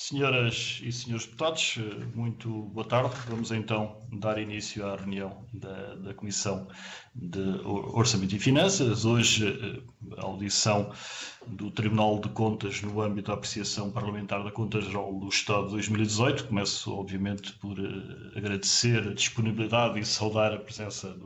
Senhoras e senhores deputados, muito boa tarde. Vamos então dar início à reunião da Comissão de Orçamento e Finanças. Hoje, a audição do Tribunal de Contas no âmbito da apreciação parlamentar da Conta Geral do Estado de 2018. Começo, obviamente, por agradecer a disponibilidade e saudar a presença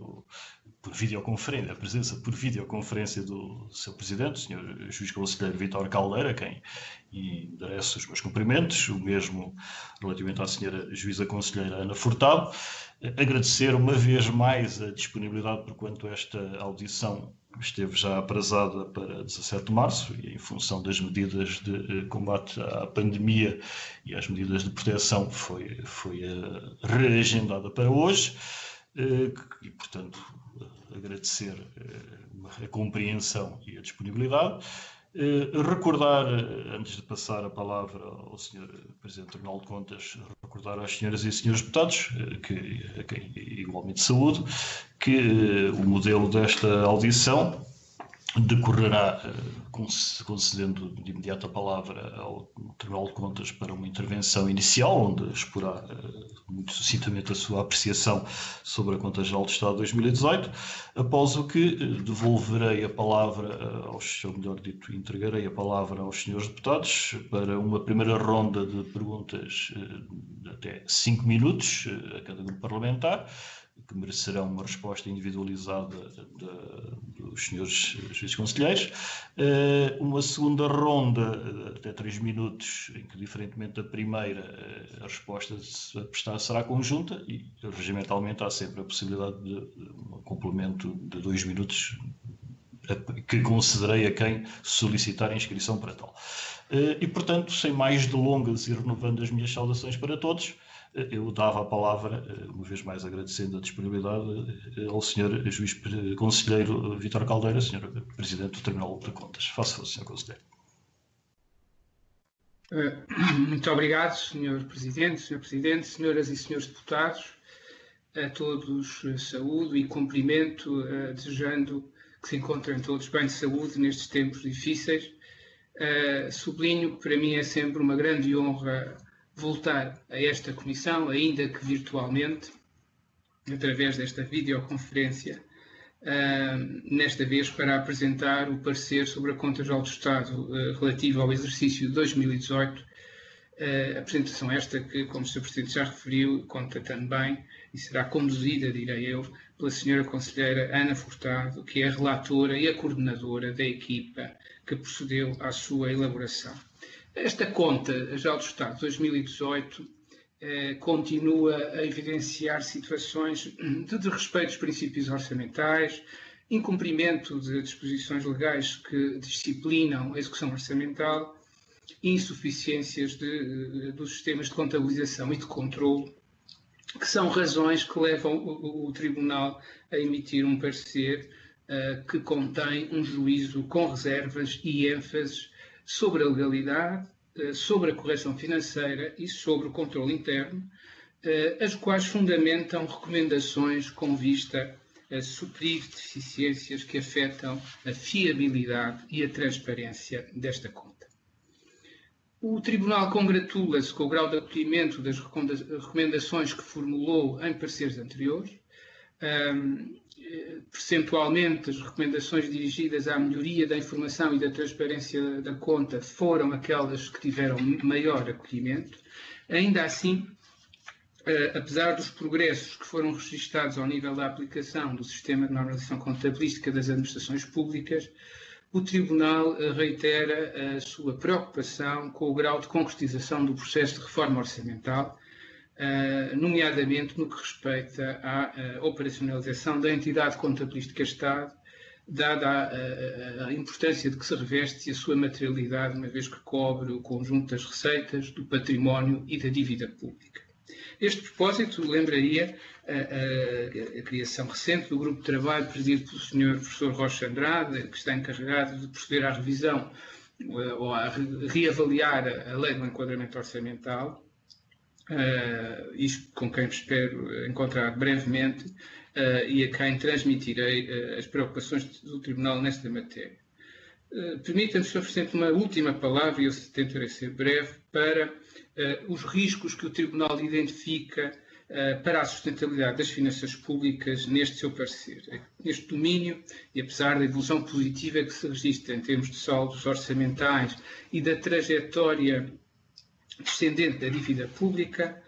por videoconferência do seu Presidente, o Sr. Juiz Conselheiro Vítor Caldeira, a quem endereço os meus cumprimentos, o mesmo relativamente à Sra. Juíza Conselheira Ana Furtado. Agradecer uma vez mais a disponibilidade, porquanto esta audição esteve já aprazada para 17 de março e em função das medidas de combate à pandemia e às medidas de proteção foi reagendada para hoje. E, portanto, agradecer a compreensão e a disponibilidade. Recordar, antes de passar a palavra ao Sr. Presidente do Tribunal de Contas, recordar às senhoras e senhores deputados, a quem igualmente saúdo, que o modelo desta audição decorrerá concedendo de imediato a palavra ao Tribunal de Contas para uma intervenção inicial, onde exporá muito sucintamente a sua apreciação sobre a Conta Geral do Estado de 2018, após o que devolverei a palavra entregarei a palavra aos senhores deputados para uma primeira ronda de perguntas de até 5 minutos a cada grupo parlamentar, que merecerão uma resposta individualizada dos senhores juízes conselheiros. Uma segunda ronda, até 3 minutos, em que, diferentemente da primeira, a resposta a prestar será conjunta e, regimentalmente, há sempre a possibilidade de um complemento de 2 minutos, que concederei a quem solicitar a inscrição para tal. E, portanto, sem mais delongas e renovando as minhas saudações para todos, eu dava a palavra, uma vez mais agradecendo a disponibilidade, ao Sr. Juiz Conselheiro Vítor Caldeira, Sr. Presidente do Tribunal de Contas. Faça favor, Sr. Conselheiro. Muito obrigado, Sr. Presidente, senhoras e senhores deputados, a todos saúdo e cumprimento, desejando que se encontrem todos bem de saúde nestes tempos difíceis. Sublinho que para mim é sempre uma grande honra voltar a esta comissão, ainda que virtualmente, através desta videoconferência, nesta vez para apresentar o parecer sobre a Conta Geral do Estado relativo ao exercício de 2018, apresentação esta que, como o Sr. Presidente já referiu, conta também e será conduzida, direi eu, pela Sra. Conselheira Ana Furtado, que é a relatora e a coordenadora da equipa que procedeu à sua elaboração. Esta Conta Geral do Estado de 2018 continua a evidenciar situações de desrespeito dos princípios orçamentais, incumprimento de disposições legais que disciplinam a execução orçamental e insuficiências dos sistemas de contabilização e de controle, que são razões que levam o Tribunal a emitir um parecer que contém um juízo com reservas e ênfases sobre a legalidade, sobre a correção financeira e sobre o controle interno, as quais fundamentam recomendações com vista a suprir deficiências que afetam a fiabilidade e a transparência desta conta. O Tribunal congratula-se com o grau de acolhimento das recomendações que formulou em pareceres anteriores. Percentualmente, as recomendações dirigidas à melhoria da informação e da transparência da conta foram aquelas que tiveram maior acolhimento. Ainda assim, apesar dos progressos que foram registados ao nível da aplicação do Sistema de Normalização Contabilística das Administrações Públicas, o Tribunal reitera a sua preocupação com o grau de concretização do processo de reforma orçamental, nomeadamente no que respeita à operacionalização da entidade contabilística Estado, dada a importância de que se reveste e a sua materialidade, uma vez que cobre o conjunto das receitas, do património e da dívida pública. Este propósito lembraria a criação recente do grupo de trabalho presidido pelo Sr. Professor Rocha Andrade, que está encarregado de proceder à revisão ou a reavaliar a lei do enquadramento orçamental, isto com quem espero encontrar brevemente, e a quem transmitirei as preocupações do Tribunal nesta matéria. Permita-me, Sr. Presidente, uma última palavra, e eu tentarei ser breve, para os riscos que o Tribunal identifica para a sustentabilidade das finanças públicas neste seu parecer. Neste domínio, e apesar da evolução positiva que se registra em termos de saldos orçamentais e da trajetória descendente da dívida pública,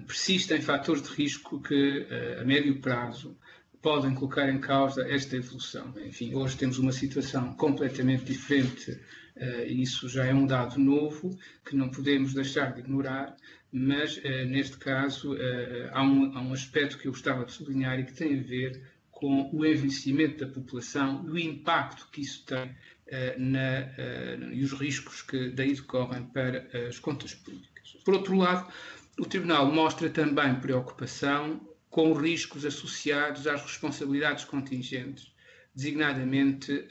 persistem fatores de risco que, a médio prazo, podem colocar em causa esta evolução. Enfim, hoje temos uma situação completamente diferente e isso já é um dado novo que não podemos deixar de ignorar, mas neste caso há um aspecto que eu gostava de sublinhar e que tem a ver com o envelhecimento da população e o impacto que isso tem e os riscos que daí decorrem para as contas públicas. Por outro lado, o Tribunal mostra também preocupação com riscos associados às responsabilidades contingentes, designadamente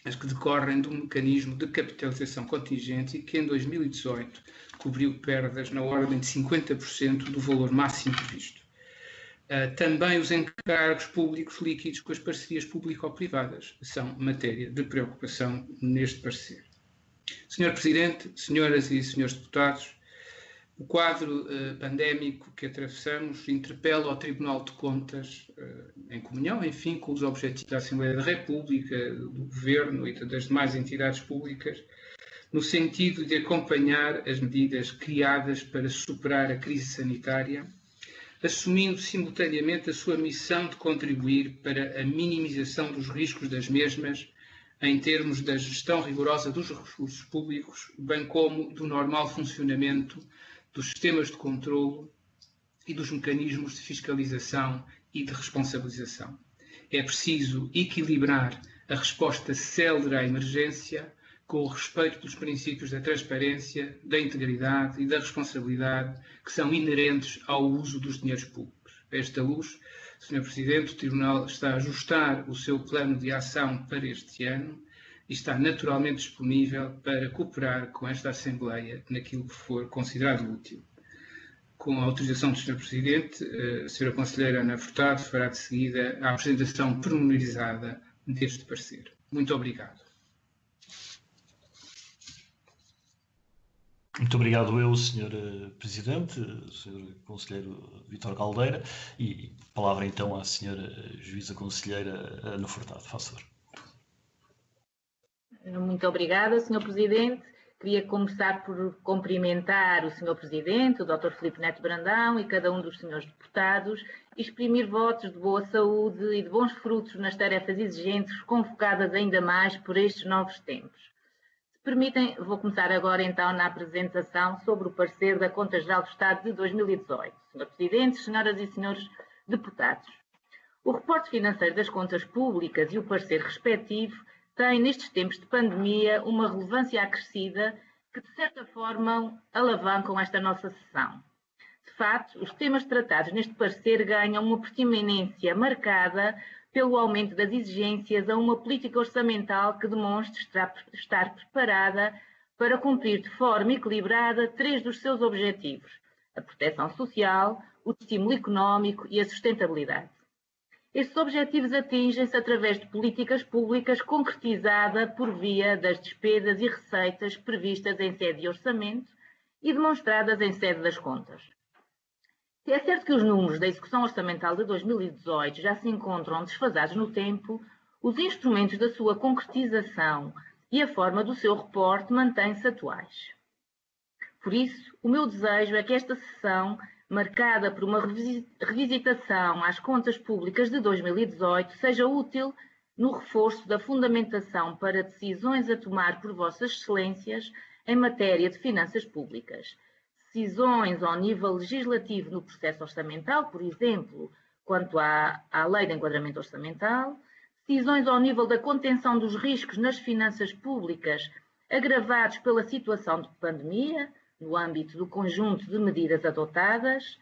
as que decorrem do mecanismo de capitalização contingente e que em 2018 cobriu perdas na ordem de 50% do valor máximo previsto. Também os encargos públicos líquidos com as parcerias público-privadas são matéria de preocupação neste parecer. Sr. Presidente, senhoras e senhores deputados, o quadro pandémico que atravessamos interpela ao Tribunal de Contas, em comunhão, enfim, com os objetivos da Assembleia da República, do Governo e das demais entidades públicas, no sentido de acompanhar as medidas criadas para superar a crise sanitária, assumindo simultaneamente a sua missão de contribuir para a minimização dos riscos das mesmas, em termos da gestão rigorosa dos recursos públicos, bem como do normal funcionamento dos sistemas de controlo e dos mecanismos de fiscalização e de responsabilização. É preciso equilibrar a resposta célere à emergência com o respeito pelos princípios da transparência, da integridade e da responsabilidade que são inerentes ao uso dos dinheiros públicos. A esta luz, Sr. Presidente, o Tribunal está a ajustar o seu plano de ação para este ano e está naturalmente disponível para cooperar com esta Assembleia naquilo que for considerado útil. Com a autorização do Sr. Presidente, a Sra. Conselheira Ana Furtado fará de seguida a apresentação pormenorizada deste parecer. Muito obrigado. Muito obrigado eu, Sr. Presidente, Sr. Conselheiro Vítor Caldeira, e palavra então à Sra. Juíza Conselheira Ana Furtado, faz favor. Muito obrigada, Sr. Presidente. Queria começar por cumprimentar o Sr. Presidente, o Dr. Filipe Neto Brandão e cada um dos senhores deputados e exprimir votos de boa saúde e de bons frutos nas tarefas exigentes convocadas ainda mais por estes novos tempos. Se permitem, vou começar agora então na apresentação sobre o parecer da Conta Geral do Estado de 2018. Sr. Presidente, senhoras e senhores deputados, o reporte financeiro das contas públicas e o parecer respectivo têm, nestes tempos de pandemia, uma relevância acrescida que, de certa forma, alavancam esta nossa sessão. De facto, os temas tratados neste parecer ganham uma preeminência marcada pelo aumento das exigências a uma política orçamental que demonstre estar preparada para cumprir de forma equilibrada três dos seus objetivos: a proteção social, o estímulo económico e a sustentabilidade. Estes objetivos atingem-se através de políticas públicas concretizadas por via das despesas e receitas previstas em sede de orçamento e demonstradas em sede das contas. Se é certo que os números da execução orçamental de 2018 já se encontram desfasados no tempo, os instrumentos da sua concretização e a forma do seu reporte mantêm-se atuais. Por isso, o meu desejo é que esta sessão, marcada por uma revisitação às contas públicas de 2018, seja útil no reforço da fundamentação para decisões a tomar por Vossas Excelências em matéria de finanças públicas. Decisões ao nível legislativo no processo orçamental, por exemplo, quanto à Lei de Enquadramento Orçamental, decisões ao nível da contenção dos riscos nas finanças públicas agravados pela situação de pandemia, no âmbito do conjunto de medidas adotadas,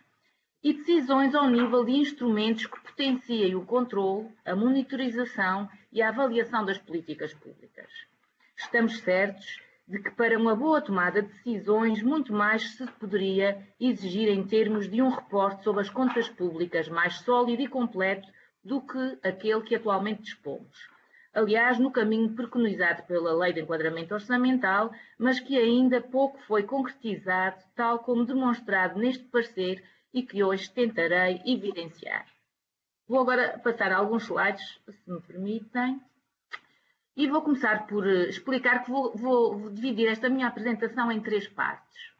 e decisões ao nível de instrumentos que potenciem o controle, a monitorização e a avaliação das políticas públicas. Estamos certos de que para uma boa tomada de decisões muito mais se poderia exigir em termos de um reporte sobre as contas públicas mais sólido e completo do que aquele que atualmente dispomos. aliás, no caminho preconizado pela Lei de Enquadramento Orçamental, mas que ainda pouco foi concretizado, tal como demonstrado neste parecer e que hoje tentarei evidenciar. Vou agora passar alguns slides, se me permitem, e vou começar por explicar que vou dividir esta minha apresentação em 3 partes.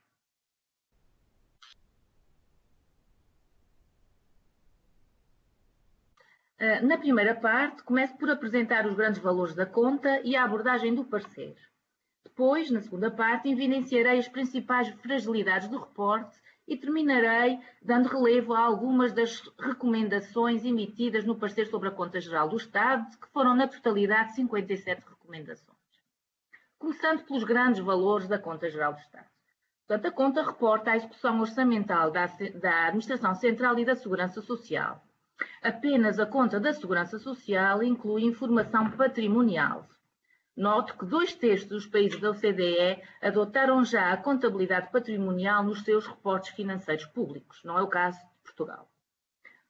Na primeira parte, começo por apresentar os grandes valores da conta e a abordagem do parecer. Depois, na segunda parte, evidenciarei as principais fragilidades do reporte e terminarei dando relevo a algumas das recomendações emitidas no parecer sobre a Conta Geral do Estado, que foram na totalidade 57 recomendações. Começando pelos grandes valores da Conta Geral do Estado. Portanto, a conta reporta a execução orçamental da Administração Central e da Segurança Social. Apenas a conta da Segurança Social inclui informação patrimonial. Note que 2/3 dos países da OCDE adotaram já a contabilidade patrimonial nos seus reportes financeiros públicos. Não é o caso de Portugal.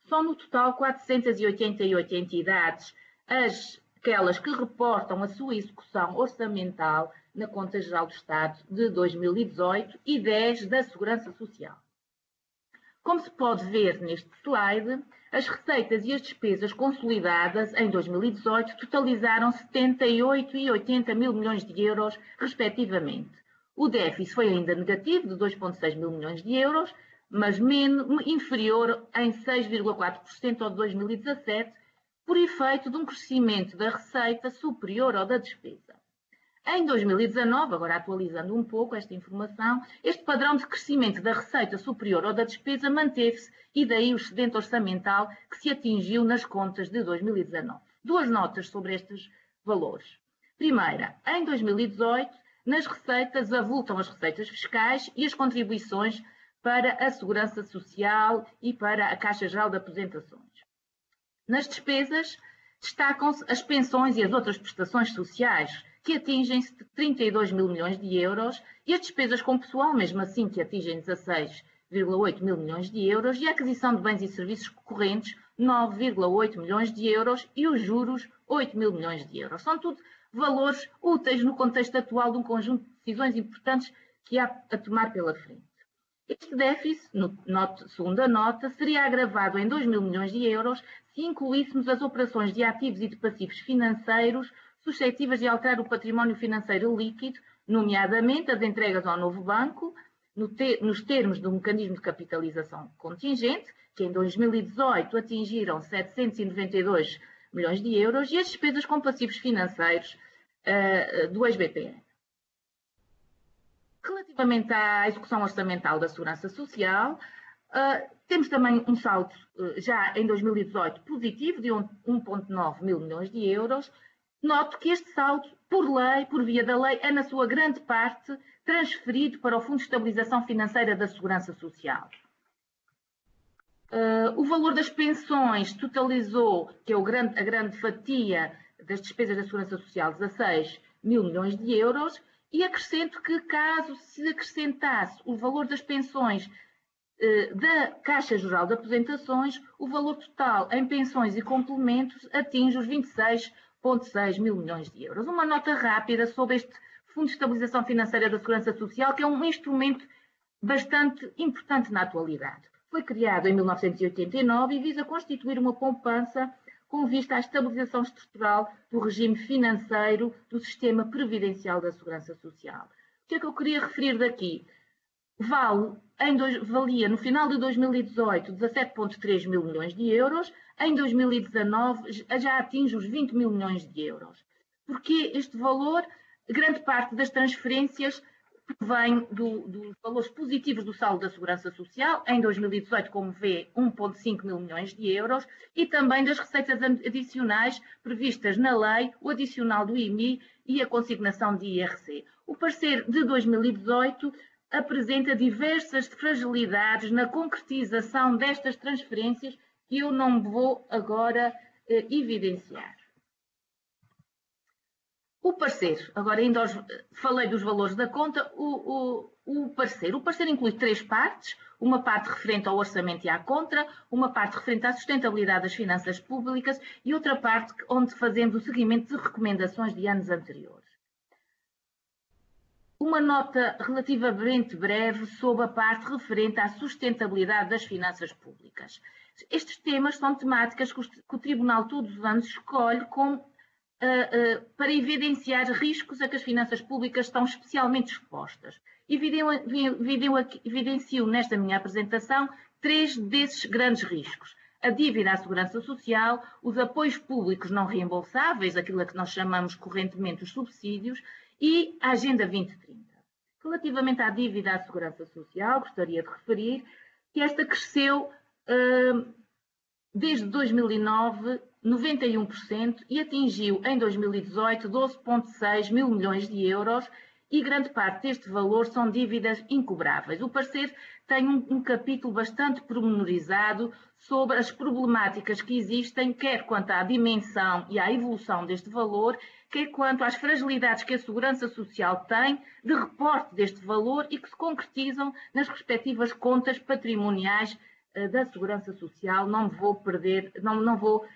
São no total 488 entidades aquelas que reportam a sua execução orçamental na Conta Geral do Estado de 2018 e 10 da Segurança Social. Como se pode ver neste slide, as receitas e as despesas consolidadas em 2018 totalizaram 78 e 80 mil milhões de euros, respectivamente. O déficit foi ainda negativo, de 2,6 mil milhões de euros, mas inferior em 6,4% ao de 2017, por efeito de um crescimento da receita superior ao da despesa. Em 2019, agora atualizando um pouco esta informação, este padrão de crescimento da receita superior ao da despesa manteve-se e daí o excedente orçamental que se atingiu nas contas de 2019. 2 notas sobre estes valores. Primeira, em 2018, nas receitas avultam as receitas fiscais e as contribuições para a Segurança Social e para a Caixa Geral de Aposentações. Nas despesas, destacam-se as pensões e as outras prestações sociais, que atingem-se de 32 mil milhões de euros, e as despesas com pessoal, mesmo assim, que atingem 16,8 mil milhões de euros, e a aquisição de bens e serviços correntes, 9,8 milhões de euros, e os juros, 8 mil milhões de euros. São tudo valores úteis no contexto atual de um conjunto de decisões importantes que há a tomar pela frente. Este déficit, segunda nota, seria agravado em 2 mil milhões de euros se incluíssemos as operações de ativos e de passivos financeiros suscetíveis de alterar o património financeiro líquido, nomeadamente as entregas ao novo banco, nos termos do mecanismo de capitalização contingente, que em 2018 atingiram 792 milhões de euros, e as despesas com passivos financeiros do ex-BPN. Relativamente à execução orçamental da Segurança Social, temos também um saldo já em 2018 positivo de 1,9 mil milhões de euros. Noto que este saldo, por via da lei, é na sua grande parte transferido para o Fundo de Estabilização Financeira da Segurança Social. O valor das pensões totalizou, que é a grande fatia das despesas da Segurança Social, 16 mil milhões de euros, e acrescento que, caso se acrescentasse o valor das pensões da Caixa Geral de Aposentações, o valor total em pensões e complementos atinge os 26,6 mil milhões de euros. Uma nota rápida sobre este Fundo de Estabilização Financeira da Segurança Social, que é um instrumento bastante importante na atualidade. Foi criado em 1989 e visa constituir uma poupança com vista à estabilização estrutural do regime financeiro do sistema previdencial da Segurança Social. O que é que eu queria referir daqui? Valia no final de 2018 17,3 mil milhões de euros, em 2019 já atinge os 20 mil milhões de euros. Porque este valor, grande parte das transferências provém dos valores positivos do saldo da Segurança Social, em 2018, como vê, 1,5 mil milhões de euros, e também das receitas adicionais previstas na lei, o adicional do IMI e a consignação de IRC. O parecer de 2018 apresenta diversas fragilidades na concretização destas transferências que eu não vou agora evidenciar. O parecer, agora ainda falei dos valores da conta, o o parecer. O parecer inclui 3 partes, uma parte referente ao orçamento e à contra, uma parte referente à sustentabilidade das finanças públicas e outra parte onde fazemos o seguimento de recomendações de anos anteriores. Uma nota relativamente breve sobre a parte referente à sustentabilidade das finanças públicas. Estes temas são temáticas que o Tribunal todos os anos escolhe para evidenciar riscos a que as finanças públicas estão especialmente expostas. Evidencio nesta minha apresentação 3 desses grandes riscos. A dívida à segurança social, os apoios públicos não reembolsáveis, aquilo a que nós chamamos correntemente os subsídios, e a Agenda 2030. Relativamente à dívida à segurança social, gostaria de referir que esta cresceu desde 2009 91% e atingiu em 2018 12,6 mil milhões de euros e grande parte deste valor são dívidas incobráveis. O parecer tem um capítulo bastante pormenorizado sobre as problemáticas que existem, quer quanto à dimensão e à evolução deste valor, quer quanto às fragilidades que a Segurança Social tem de reporte deste valor e que se concretizam nas respectivas contas patrimoniais da Segurança Social. Não vou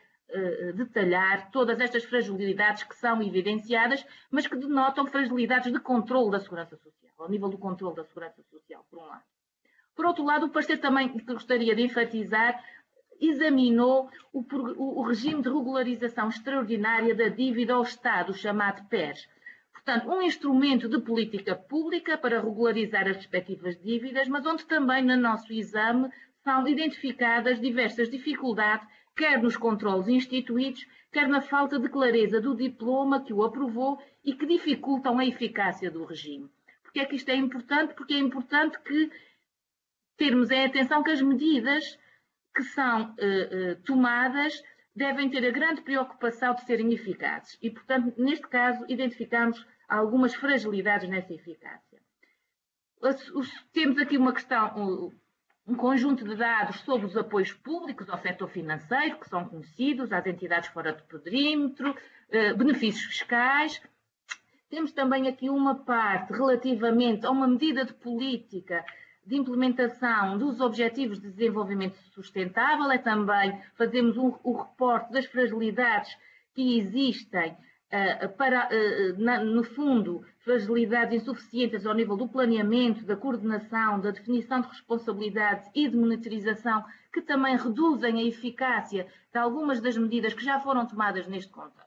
detalhar todas estas fragilidades que são evidenciadas, mas que denotam fragilidades de controle da Segurança Social, ao nível do controle da Segurança Social, por um lado. Por outro lado, o parecer também, que gostaria de enfatizar, examinou o regime de regularização extraordinária da dívida ao Estado, chamado PERS. Portanto, um instrumento de política pública para regularizar as respectivas dívidas, mas onde também, no nosso exame, são identificadas diversas dificuldades, quer nos controles instituídos, quer na falta de clareza do diploma que o aprovou e que dificultam a eficácia do regime. Porque é que isto é importante? Porque é importante que termos em atenção que as medidas que são tomadas devem ter a grande preocupação de serem eficazes. E, portanto, neste caso, identificamos algumas fragilidades nessa eficácia. Temos aqui uma questão, um conjunto de dados sobre os apoios públicos ao setor financeiro, que são conhecidos, às entidades fora do perímetro, benefícios fiscais. Temos também aqui uma parte relativamente a uma medida de política de implementação dos Objetivos de Desenvolvimento Sustentável, é também fazemos o reporte das fragilidades que existem, no fundo, fragilidades insuficientes ao nível do planeamento, da coordenação, da definição de responsabilidades e de monitorização, que também reduzem a eficácia de algumas das medidas que já foram tomadas neste contexto.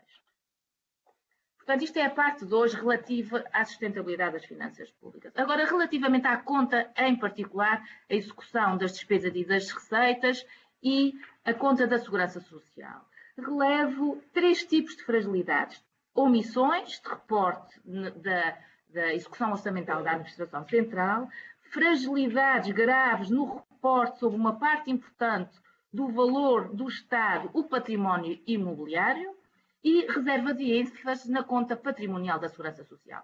Portanto, isto é a parte de hoje relativa à sustentabilidade das finanças públicas. Agora, relativamente à conta, em particular, a execução das despesas e das receitas e a conta da segurança social. Relevo 3 tipos de fragilidades. Omissões de reporte da execução orçamental da Administração Central, fragilidades graves no reporte sobre uma parte importante do valor do Estado, o património imobiliário, e reserva de ênfase na conta patrimonial da Segurança Social.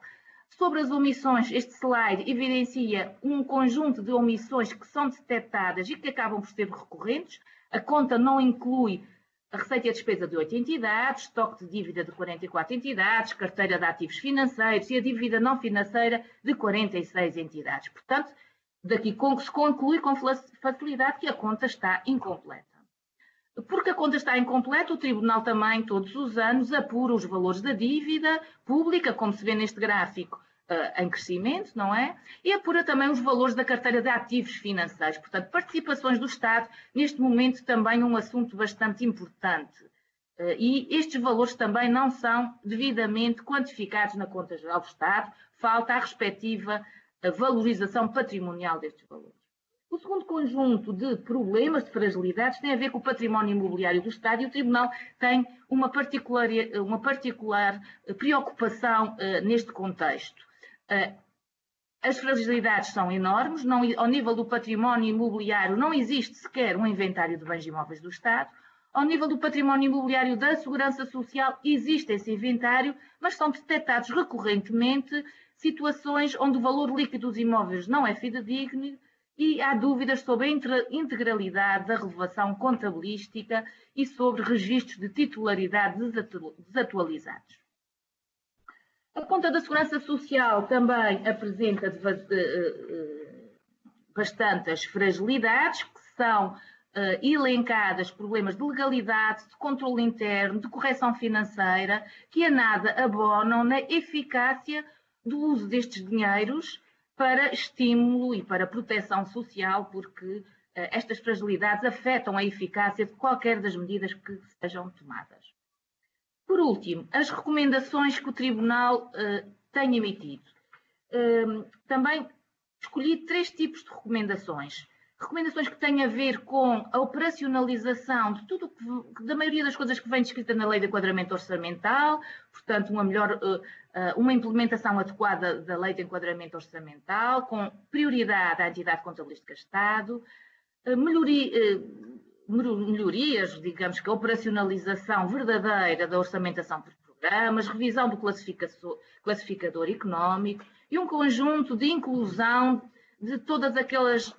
Sobre as omissões, este slide evidencia um conjunto de omissões que são detectadas e que acabam por ser recorrentes. A conta não inclui a receita e a despesa de 8 entidades, estoque de dívida de 44 entidades, carteira de ativos financeiros e a dívida não financeira de 46 entidades. Portanto, daqui se conclui com facilidade que a conta está incompleta. Porque a conta está incompleta, o Tribunal também, todos os anos, apura os valores da dívida pública, como se vê neste gráfico, em crescimento, não é? E apura também os valores da carteira de ativos financeiros. Portanto, participações do Estado, neste momento, também um assunto bastante importante. E estes valores também não são devidamente quantificados na Conta Geral do Estado, falta a respectiva valorização patrimonial destes valores. O segundo conjunto de problemas, de fragilidades, tem a ver com o património imobiliário do Estado e o Tribunal tem uma particular preocupação neste contexto. As fragilidades são enormes, ao nível do património imobiliário não existe sequer um inventário de bens imóveis do Estado. Ao nível do património imobiliário da Segurança Social existe esse inventário, mas são detectados recorrentemente situações onde o valor líquido dos imóveis não é fidedigno, e há dúvidas sobre a integralidade da relevação contabilística e sobre registros de titularidade desatualizados. A conta da Segurança Social também apresenta bastantes fragilidades, que são elencadas problemas de legalidade, de controle interno, de correção financeira, que a nada abonam na eficácia do uso destes dinheiros para estímulo e para proteção social, porque estas fragilidades afetam a eficácia de qualquer das medidas que sejam tomadas. Por último, as recomendações que o Tribunal tem emitido. Também escolhi 3 tipos de recomendações. Recomendações que têm a ver com a operacionalização de tudo, da maioria das coisas que vem descrita na Lei de Enquadramento Orçamental, portanto, uma implementação adequada da Lei de Enquadramento Orçamental, com prioridade à entidade contabilística de Estado, melhorias, digamos que a operacionalização verdadeira da orçamentação por programas, revisão do classificador económico e um conjunto de inclusão de todas aquelas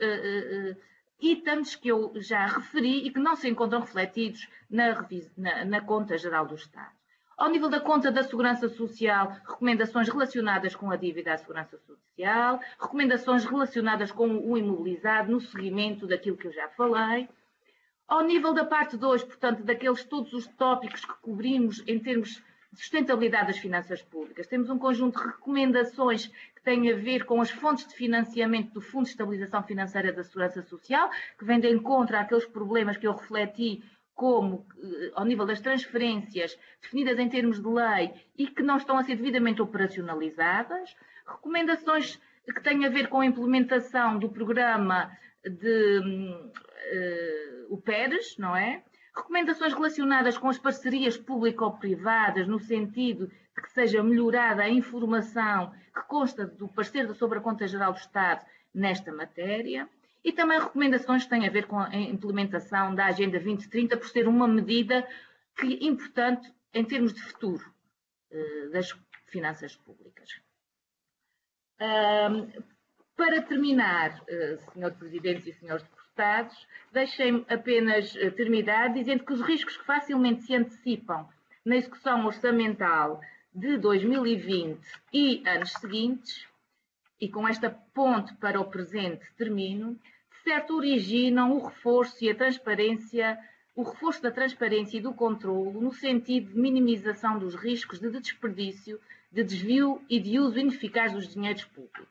itens que eu já referi e que não se encontram refletidos na Conta Geral do Estado. Ao nível da Conta da Segurança Social, recomendações relacionadas com a dívida à Segurança Social, recomendações relacionadas com o imobilizado no seguimento daquilo que eu já falei. Ao nível da parte 2, portanto, daqueles todos os tópicos que cobrimos em termos de sustentabilidade das finanças públicas, temos um conjunto de recomendações que têm a ver com as fontes de financiamento do Fundo de Estabilização Financeira da Segurança Social, que vêm de encontro àqueles problemas que eu refleti como, ao nível das transferências definidas em termos de lei e que não estão a ser devidamente operacionalizadas. Recomendações que têm a ver com a implementação do programa o PERES, não é? Recomendações relacionadas com as parcerias público-privadas, no sentido de que seja melhorada a informação que consta do parecer sobre a Conta Geral do Estado nesta matéria. E também recomendações que têm a ver com a implementação da Agenda 2030, por ser uma medida importante em termos de futuro das finanças públicas. Para terminar, Sr. Presidente e Srs. Deputados, deixem-me apenas terminar dizendo que os riscos que facilmente se antecipam na execução orçamental de 2020 e anos seguintes, e com esta ponte para o presente termino, de certo originam o reforço da transparência e do controlo no sentido de minimização dos riscos de desperdício, de desvio e de uso ineficaz dos dinheiros públicos.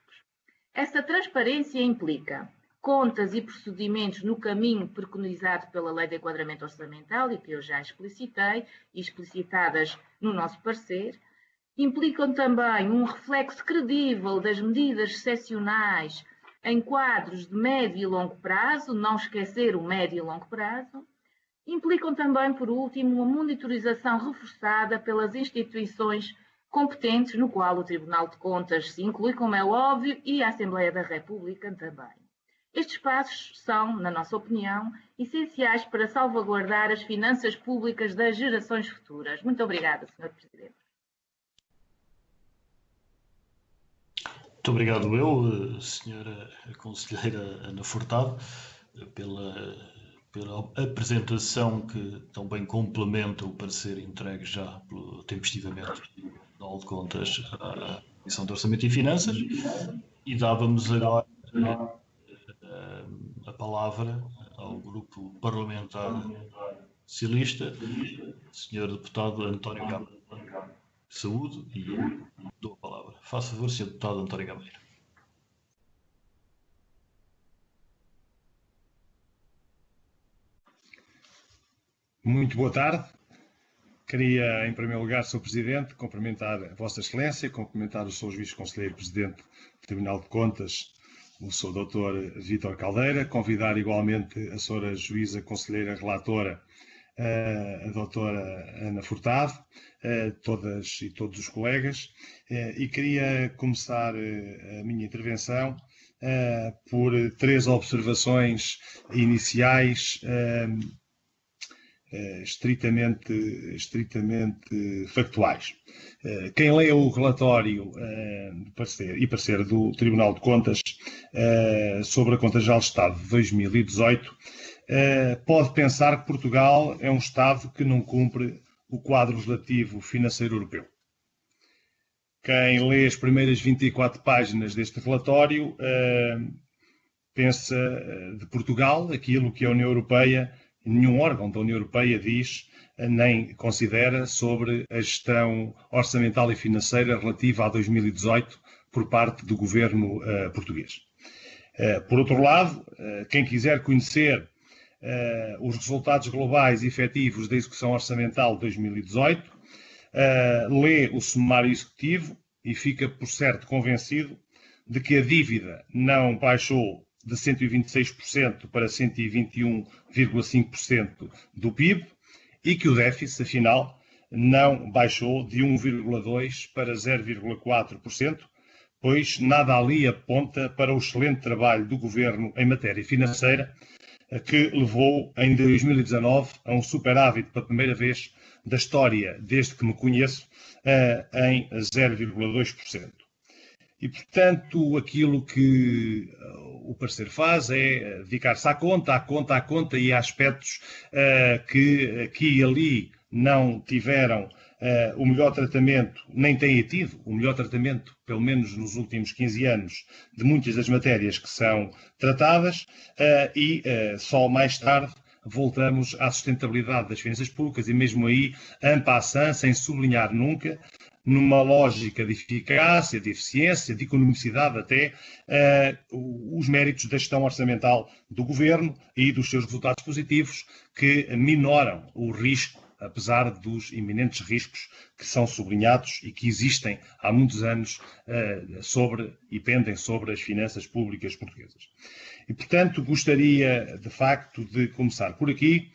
Essa transparência implica contas e procedimentos no caminho preconizado pela Lei de Enquadramento Orçamental e que eu já explicitei e explicitadas no nosso parecer, implicam também um reflexo credível das medidas excepcionais em quadros de médio e longo prazo, não esquecer o médio e longo prazo, implicam também, por último, uma monitorização reforçada pelas instituições competentes, no qual o Tribunal de Contas se inclui, como é óbvio, e a Assembleia da República também. Estes passos são, na nossa opinião, essenciais para salvaguardar as finanças públicas das gerações futuras. Muito obrigada, Sr. Presidente. Muito obrigado eu, Sra. Conselheira Ana Furtado, pela apresentação que também complementa o parecer entregue já tempestivamente do Tribunal de Contas à Comissão de Orçamento e Finanças, e dávamos agora a palavra ao Grupo Parlamentar Socialista, Sr. Deputado António Gameiro. Saúde e dou a palavra. Faça favor, Sr. Deputado António Gameiro. Muito boa tarde. Queria, em primeiro lugar, Sr. Presidente, cumprimentar a Vossa Excelência, cumprimentar o Sr. Juiz Conselheiro Presidente do Tribunal de Contas, o Sr. Dr. Vítor Caldeira, convidar igualmente a Sra. Juíza Conselheira Relatora, a doutora Ana Furtado, todas e todos os colegas, e queria começar a minha intervenção por 3 observações iniciais estritamente factuais. Quem lê o relatório parecer do Tribunal de Contas sobre a Conta Geral do Estado de 2018 pode pensar que Portugal é um Estado que não cumpre o quadro legislativo financeiro europeu. quem lê as primeiras 24 páginas deste relatório pensa de Portugal aquilo que a União Europeia, nenhum órgão da União Europeia diz nem considera sobre a gestão orçamental e financeira relativa a 2018 por parte do governo português. Por outro lado, quem quiser conhecer os resultados globais e efetivos da execução orçamental de 2018, lê o sumário executivo e fica, por certo, convencido de que a dívida não baixou de 126% para 121,5% do PIB e que o déficit, afinal, não baixou de 1,2% para 0,4%, pois nada ali aponta para o excelente trabalho do Governo em matéria financeira, que levou em 2019 a um superávit pela primeira vez da história, desde que me conheço, em 0,2%. E, portanto, aquilo que o parecer faz é dedicar-se à conta e a aspectos que aqui e ali não tiveram o melhor tratamento, nem têm tido o melhor tratamento, pelo menos nos últimos 15 anos, de muitas das matérias que são tratadas, e só mais tarde voltamos à sustentabilidade das finanças públicas e mesmo aí, en passant, sem sublinhar nunca, numa lógica de eficácia, de eficiência, de economicidade até, os méritos da gestão orçamental do Governo e dos seus resultados positivos que minoram o risco, apesar dos iminentes riscos que são sublinhados e que existem há muitos anos e pendem sobre as finanças públicas portuguesas. E, portanto, gostaria, de facto, de começar por aqui,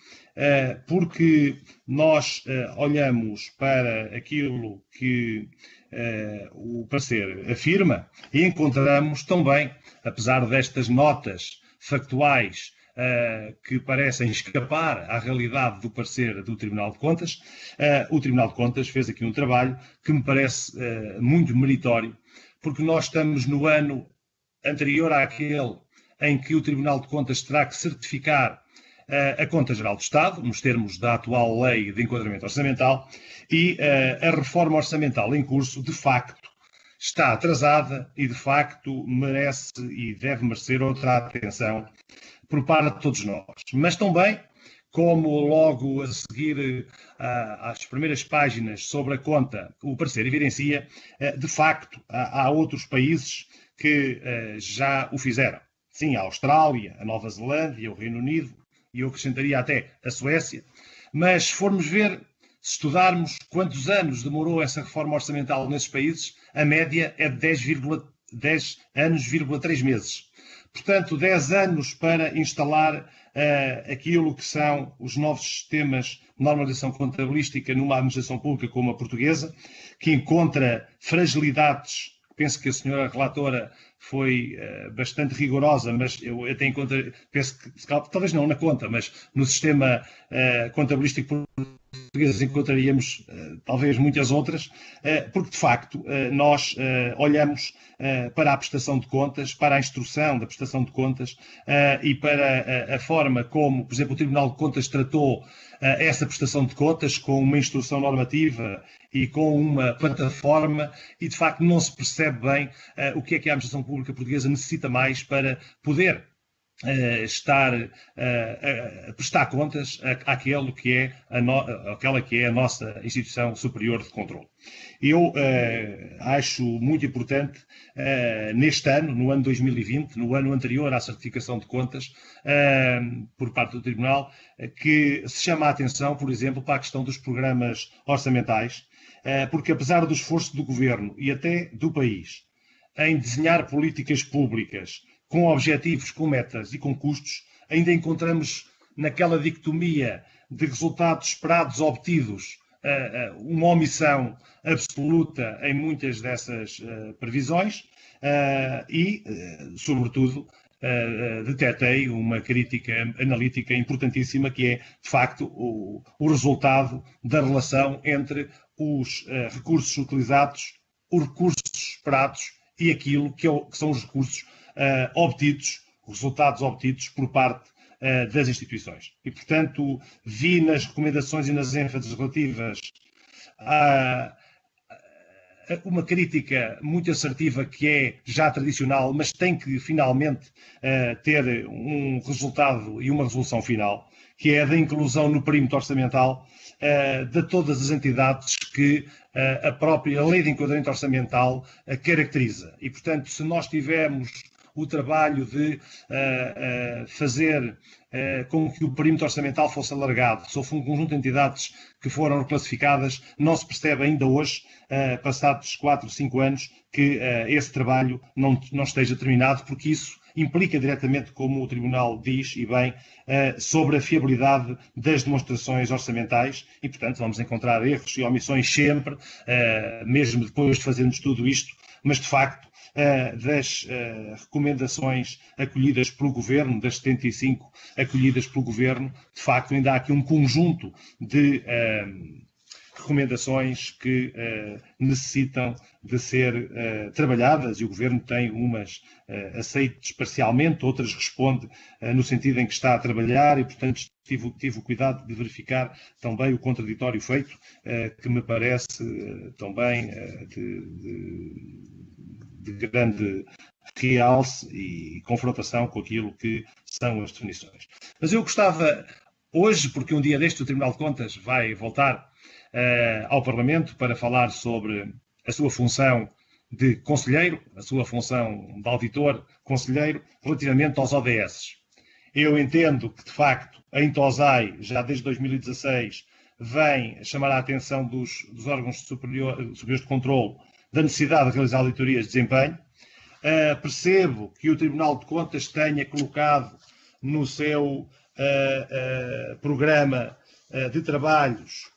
porque nós olhamos para aquilo que o parecer afirma e encontramos também, apesar destas notas factuais que parecem escapar à realidade do parecer do Tribunal de Contas, o Tribunal de Contas fez aqui um trabalho que me parece muito meritório, porque nós estamos no ano anterior àquele em que o Tribunal de Contas terá que certificar a Conta Geral do Estado, nos termos da atual Lei de Enquadramento Orçamental, e a reforma orçamental em curso, de facto, está atrasada e, de facto, merece e deve merecer outra atenção por parte de todos nós. Mas também, como logo a seguir às primeiras páginas sobre a conta o parecer evidencia, de facto, há outros países que já o fizeram. Sim, a Austrália, a Nova Zelândia, o Reino Unido, e eu acrescentaria até a Suécia. Mas se formos ver, se estudarmos quantos anos demorou essa reforma orçamental nesses países, a média é de 10 anos,3 meses. Portanto, 10 anos para instalar aquilo que são os novos sistemas de normalização contabilística numa administração pública como a portuguesa, que encontra fragilidades. Penso que a senhora relatora foi bastante rigorosa, mas eu até penso que, talvez não na conta, mas no sistema contabilístico português encontraríamos talvez muitas outras, porque de facto nós olhamos para a prestação de contas, para a instrução da prestação de contas e para a forma como, por exemplo, o Tribunal de Contas tratou essa prestação de contas com uma instrução normativa e com uma plataforma e de facto não se percebe bem o que é que a administração pública portuguesa necessita mais para poder estar a prestar contas àquela que é a nossa instituição superior de controle. Eu acho muito importante, neste ano, no ano 2020, no ano anterior à certificação de contas, por parte do Tribunal, que se chama a atenção, por exemplo, para a questão dos programas orçamentais, porque apesar do esforço do Governo e até do país em desenhar políticas públicas com objetivos, com metas e com custos, ainda encontramos naquela dicotomia de resultados esperados obtidos uma omissão absoluta em muitas dessas previsões e, sobretudo, detetei uma crítica analítica importantíssima que é, de facto, o resultado da relação entre os recursos utilizados, os recursos esperados e aquilo que são os recursos obtidos, resultados obtidos por parte das instituições. E, portanto, vi nas recomendações e nas ênfases relativas a uma crítica muito assertiva que é já tradicional, mas tem que finalmente ter um resultado e uma resolução final, que é a da inclusão no perímetro orçamental de todas as entidades que a própria Lei de Enquadramento Orçamental caracteriza. E, portanto, se nós tivermos o trabalho de fazer com que o perímetro orçamental fosse alargado sobre um conjunto de entidades que foram reclassificadas, não se percebe ainda hoje, passados 4 ou 5 anos, que esse trabalho não esteja terminado, porque isso implica diretamente, como o Tribunal diz, e bem, sobre a fiabilidade das demonstrações orçamentais e, portanto, vamos encontrar erros e omissões sempre, mesmo depois de fazermos tudo isto, mas, de facto, das recomendações acolhidas pelo Governo, das 75 acolhidas pelo Governo, de facto ainda há aqui um conjunto de recomendações que necessitam de ser trabalhadas e o Governo tem umas aceites parcialmente, outras responde no sentido em que está a trabalhar e, portanto, tive o cuidado de verificar também o contraditório feito, que me parece também de grande realce e confrontação com aquilo que são as definições. Mas eu gostava, hoje, porque um dia deste o Tribunal de Contas vai voltar ao Parlamento para falar sobre a sua função de conselheiro, a sua função de auditor conselheiro, relativamente aos ODS. Eu entendo que, de facto, a Intosai, já desde 2016, vem chamar a atenção dos órgãos superiores de controle da necessidade de realizar auditorias de desempenho. Percebo que o Tribunal de Contas tenha colocado no seu programa de trabalhos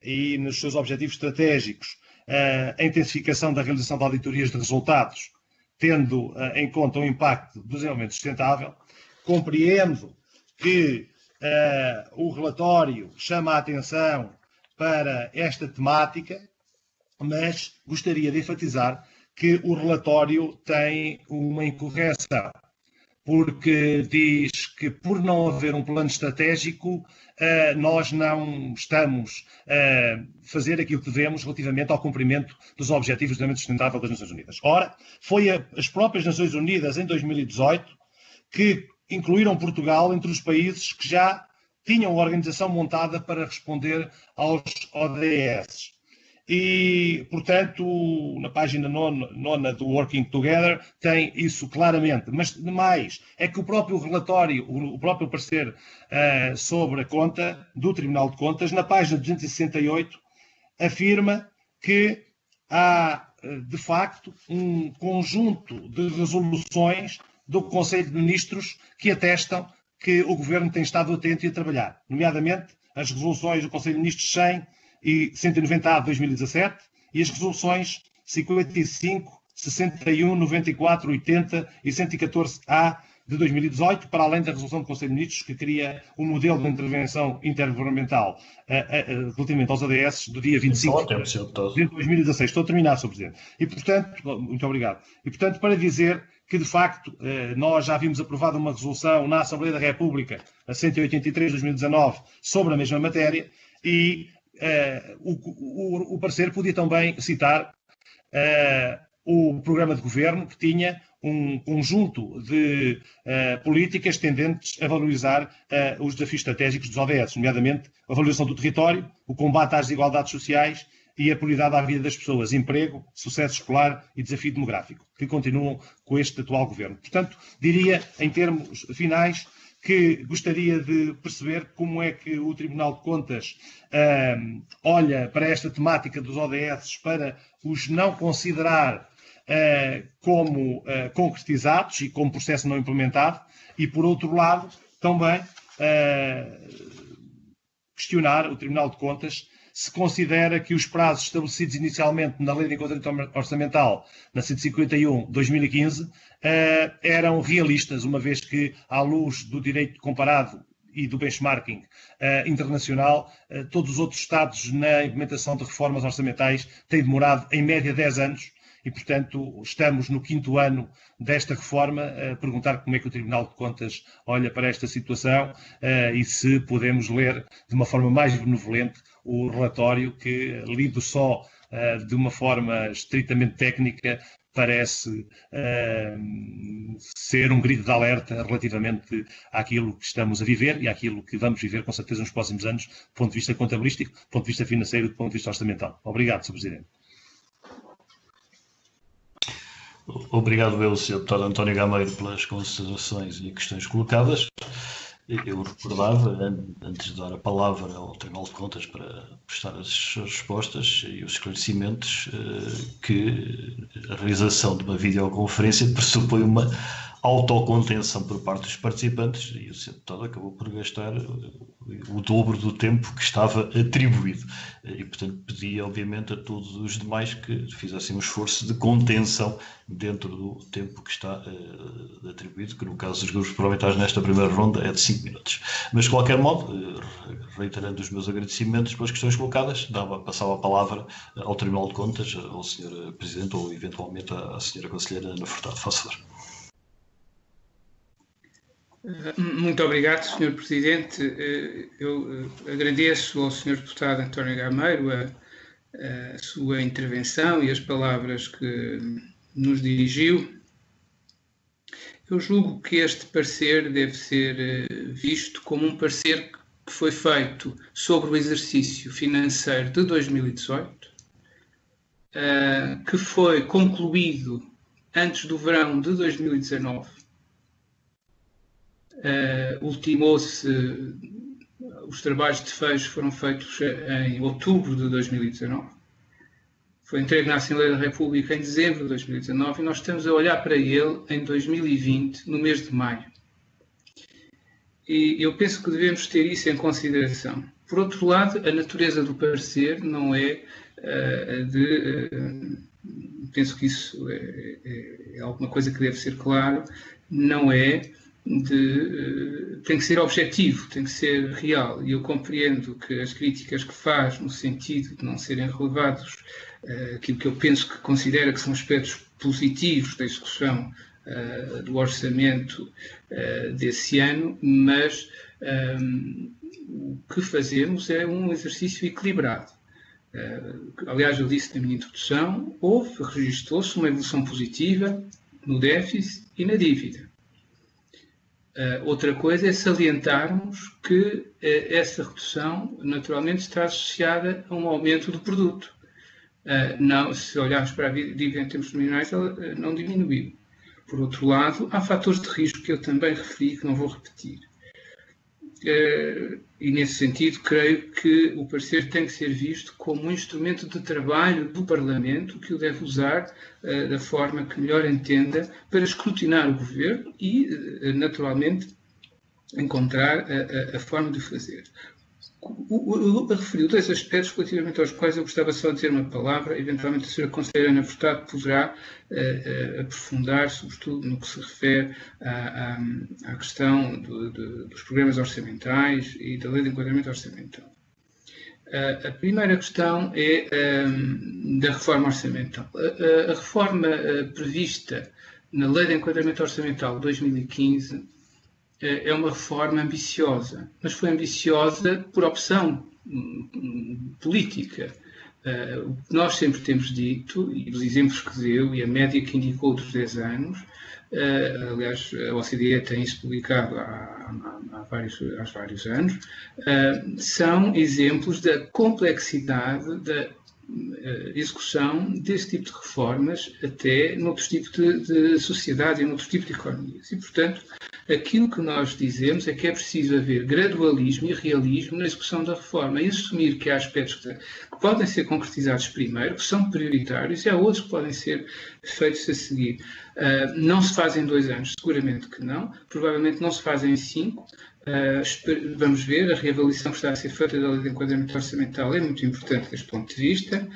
e nos seus objetivos estratégicos a intensificação da realização de auditorias de resultados, tendo em conta o impacto do desenvolvimento sustentável. Compreendo que o relatório chama a atenção para esta temática, mas gostaria de enfatizar que o relatório tem uma incorreção, porque diz que, por não haver um plano estratégico, nós não estamos a fazer aquilo que devemos relativamente ao cumprimento dos Objetivos de Desenvolvimento Sustentável das Nações Unidas. Ora, foi as próprias Nações Unidas, em 2018, que incluíram Portugal entre os países que já tinham a organização montada para responder aos ODS. E, portanto, na página 9 do Working Together tem isso claramente. Mas, demais, é que o próprio relatório, o próprio parecer sobre a conta do Tribunal de Contas, na página 268, afirma que há, de facto, um conjunto de resoluções do Conselho de Ministros que atestam que o Governo tem estado atento e a trabalhar, nomeadamente as resoluções do Conselho de Ministros 100 e 190A de 2017 e as resoluções 55, 61, 94, 80 e 114A de 2018, para além da resolução do Conselho de Ministros que cria um modelo de intervenção intergovernamental relativamente aos ODS do dia 25 de 2016. Estou a terminar, Sr. Presidente. E, portanto, muito obrigado. E, portanto, para dizer que, de facto, nós já vimos aprovada uma resolução na Assembleia da República, a 183 de 2019, sobre a mesma matéria e o parecer podia também citar o programa de governo, que tinha um conjunto de políticas tendentes a valorizar os desafios estratégicos dos ODS, nomeadamente a valorização do território, o combate às desigualdades sociais e a prioridade à vida das pessoas, emprego, sucesso escolar e desafio demográfico, que continuam com este atual governo. Portanto, diria, em termos finais, que gostaria de perceber como é que o Tribunal de Contas olha para esta temática dos ODS para os não considerar como concretizados e como processo não implementado e, por outro lado, também questionar o Tribunal de Contas se considera que os prazos estabelecidos inicialmente na Lei de Enquadramento Orçamental, na 151/2015, eram realistas, uma vez que, à luz do direito comparado e do benchmarking internacional, todos os outros Estados na implementação de reformas orçamentais têm demorado, em média, 10 anos, e, portanto, estamos no 5º ano desta reforma, a perguntar como é que o Tribunal de Contas olha para esta situação e se podemos ler de uma forma mais benevolente o relatório que, lido só de uma forma estritamente técnica, parece ser um grito de alerta relativamente àquilo que estamos a viver e àquilo que vamos viver, com certeza, nos próximos anos, do ponto de vista contabilístico, do ponto de vista financeiro e do ponto de vista orçamental. Obrigado, Sr. Presidente. Obrigado eu, Sr. Deputado António Gameiro, pelas considerações e questões colocadas. Eu recordava, antes de dar a palavra ao Tribunal de Contas para prestar as suas respostas e os esclarecimentos, que a realização de uma videoconferência pressupõe uma autocontenção por parte dos participantes e o Sr. Deputado acabou por gastar o dobro do tempo que estava atribuído. E, portanto, pedia, obviamente, a todos os demais que fizessem um esforço de contenção dentro do tempo que está atribuído, que no caso dos grupos parlamentares nesta primeira ronda é de 5 minutos. Mas, de qualquer modo, reiterando os meus agradecimentos pelas questões colocadas, passava a palavra ao Tribunal de Contas, ao Sr. Presidente ou, eventualmente, à Sra. Conselheira Ana Furtado. Faça favor. Muito obrigado, Sr. Presidente. Eu agradeço ao Sr. Deputado António Gameiro a sua intervenção e as palavras que nos dirigiu. Eu julgo que este parecer deve ser visto como um parecer que foi feito sobre o exercício financeiro de 2018, que foi concluído antes do verão de 2019. Ultimou-se, os trabalhos de fecho foram feitos em outubro de 2019. Foi entregue na Assembleia da República em dezembro de 2019 e nós estamos a olhar para ele em 2020, no mês de maio. E eu penso que devemos ter isso em consideração. Por outro lado, a natureza do parecer não é penso que isso é alguma coisa que deve ser claro, não é tem que ser objetivo, tem que ser real. E eu compreendo que as críticas que faz no sentido de não serem relevados aquilo que eu penso que considera que são aspectos positivos da execução do orçamento desse ano, mas o que fazemos é um exercício equilibrado. Aliás, eu disse na minha introdução, registrou-se uma evolução positiva no déficit e na dívida. Outra coisa é salientarmos que essa redução naturalmente está associada a um aumento do produto. Não, se olharmos para a dívida em termos nominais, ela não diminuiu. Por outro lado, há fatores de risco que eu também referi, que não vou repetir. E nesse sentido, creio que o parecer tem que ser visto como um instrumento de trabalho do Parlamento que o deve usar da forma que melhor entenda para escrutinar o Governo e, naturalmente, encontrar a forma de o fazer. Eu referi dois aspectos relativamente aos quais eu gostava só de dizer uma palavra. Eventualmente a Sra. Conselheira Ana Furtado poderá aprofundar, sobretudo no que se refere à questão dos programas orçamentais e da lei de enquadramento orçamental. A primeira questão é da reforma orçamental. A reforma prevista na lei de enquadramento orçamental de 2015 é uma reforma ambiciosa, mas foi ambiciosa por opção política. O que nós sempre temos dito, e os exemplos que deu, e a média que indicou dos 10 anos, aliás, a OCDE tem isso publicado há vários anos, são exemplos da complexidade da execução desse tipo de reformas até noutros tipos de sociedade e noutros tipos de economias. E, portanto, aquilo que nós dizemos é que é preciso haver gradualismo e realismo na execução da reforma e assumir que há aspectos que podem ser concretizados primeiro, que são prioritários, e há outros que podem ser feitos a seguir. Não se fazem em 2 anos, seguramente que não, provavelmente não se fazem em 5. Vamos ver, a reavaliação que está a ser feita da lei de enquadramento orçamental é muito importante deste ponto de vista.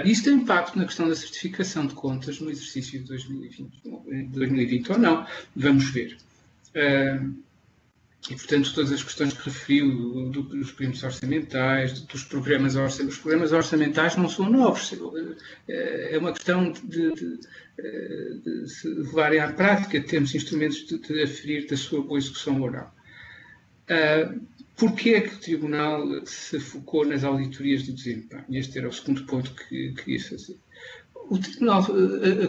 Isso tem impacto na questão da certificação de contas no exercício de 2020 ou não, vamos ver. E, portanto, todas as questões que referiu dos períodos orçamentais, dos programas orçamentais, os programas orçamentais não são novos. É uma questão de se levarem à prática, temos instrumentos de aferir da sua boa execução oral. Porquê é que o Tribunal se focou nas auditorias de desempenho? Este era o segundo ponto que queria fazer. O Tribunal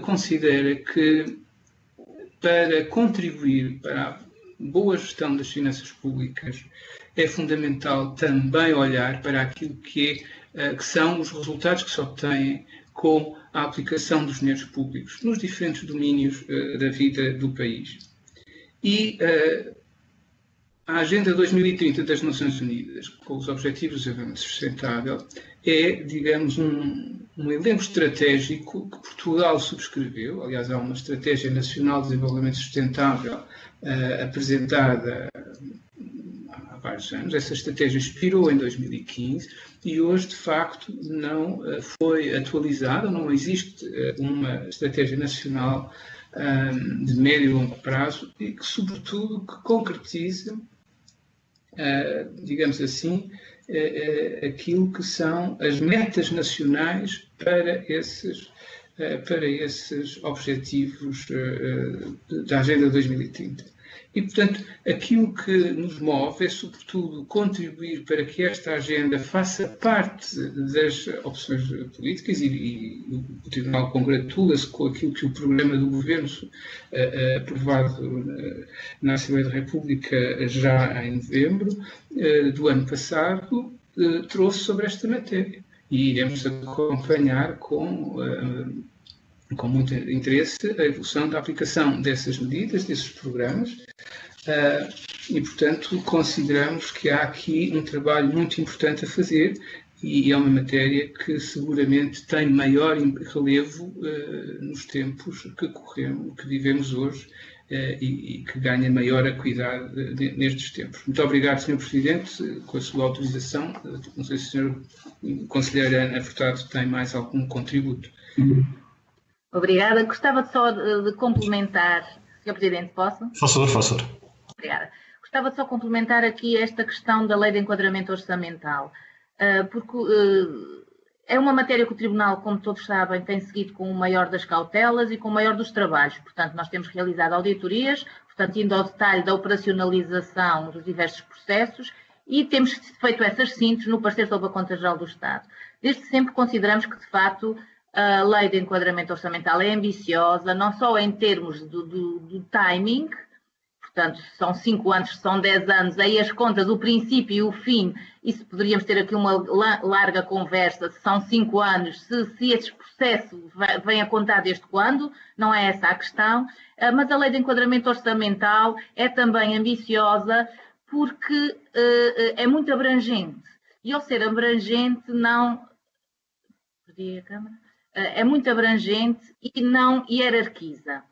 considera que, para contribuir para a boa gestão das finanças públicas, é fundamental também olhar para aquilo que são os resultados que se obtêm com a aplicação dos dinheiros públicos nos diferentes domínios da vida do país. E a Agenda 2030 das Nações Unidas, com os Objetivos de Desenvolvimento Sustentável, é, digamos, um elenco estratégico que Portugal subscreveu. Aliás, há uma Estratégia Nacional de Desenvolvimento Sustentável apresentada há vários anos. Essa estratégia expirou em 2015 e hoje, de facto, não foi atualizada, não existe uma estratégia nacional de médio e longo prazo e que, sobretudo, que concretize, digamos assim, aquilo que são as metas nacionais para esses objetivos da Agenda 2030. E, portanto, aquilo que nos move é, sobretudo, contribuir para que esta agenda faça parte das opções políticas e o Tribunal congratula-se com aquilo que o programa do Governo, aprovado na Assembleia da República já em novembro do ano passado, trouxe sobre esta matéria. E iremos acompanhar com muito interesse a evolução da aplicação dessas medidas, desses programas, e, portanto, consideramos que há aqui um trabalho muito importante a fazer e é uma matéria que seguramente tem maior relevo nos tempos que vivemos hoje e que ganha maior acuidade nestes tempos. Muito obrigado, Sr. Presidente. Com a sua autorização, não sei se a Sra. Conselheira Ana Furtado tem mais algum contributo. Obrigada. Gostava só de complementar, Sr. Presidente, posso? Faça. Obrigada. Gostava só de complementar aqui esta questão da Lei de Enquadramento Orçamental, porque é uma matéria que o Tribunal, como todos sabem, tem seguido com o maior das cautelas e com o maior dos trabalhos. Portanto, nós temos realizado auditorias, portanto, indo ao detalhe da operacionalização dos diversos processos e temos feito essas sínteses no parecer sobre a Conta Geral do Estado. Desde sempre consideramos que, de facto, a Lei de Enquadramento Orçamental é ambiciosa, não só em termos do timing, portanto, são 5 anos, são 10 anos, aí as contas, o princípio e o fim, isso poderíamos ter aqui uma larga conversa, se são 5 anos, se esse processo vem a contar desde quando, não é essa a questão, mas a Lei de Enquadramento Orçamental é também ambiciosa porque é muito abrangente, e ao ser abrangente não... Perdi a câmera? É muito abrangente e não hierarquiza.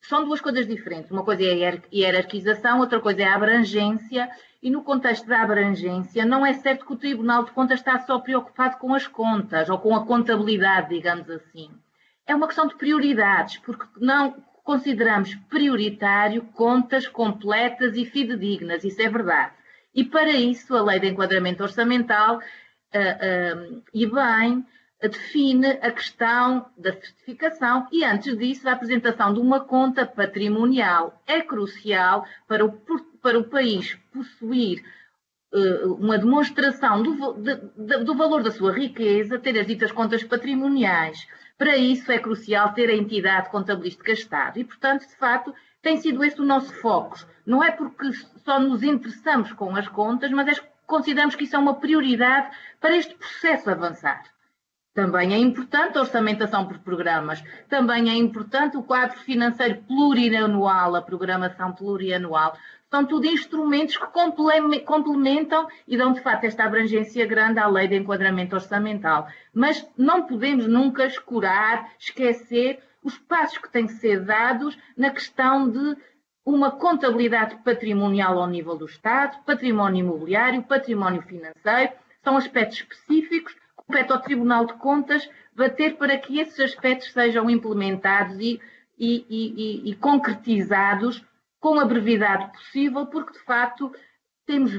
São duas coisas diferentes. Uma coisa é a hierarquização, outra coisa é a abrangência. E no contexto da abrangência, não é certo que o Tribunal de Contas está só preocupado com as contas ou com a contabilidade, digamos assim. É uma questão de prioridades, porque não consideramos prioritário contas completas e fidedignas. Isso é verdade. E para isso, a Lei de Enquadramento Orçamental, e bem, define a questão da certificação e, antes disso, a apresentação de uma conta patrimonial. É crucial para o país possuir uma demonstração do valor da sua riqueza, ter as ditas contas patrimoniais. Para isso é crucial ter a entidade contabilística Estado e, portanto, de facto, tem sido esse o nosso foco. Não é porque só nos interessamos com as contas, mas é que consideramos que isso é uma prioridade para este processo avançar. Também é importante a orçamentação por programas, também é importante o quadro financeiro plurianual, a programação plurianual. São tudo instrumentos que complementam e dão, de facto, esta abrangência grande à Lei de Enquadramento Orçamental. Mas não podemos nunca esquecer os passos que têm que ser dados na questão de uma contabilidade patrimonial ao nível do Estado, património imobiliário, património financeiro, são aspectos específicos. Compete ao Tribunal de Contas bater para que esses aspectos sejam implementados e concretizados com a brevidade possível, porque, de facto, temos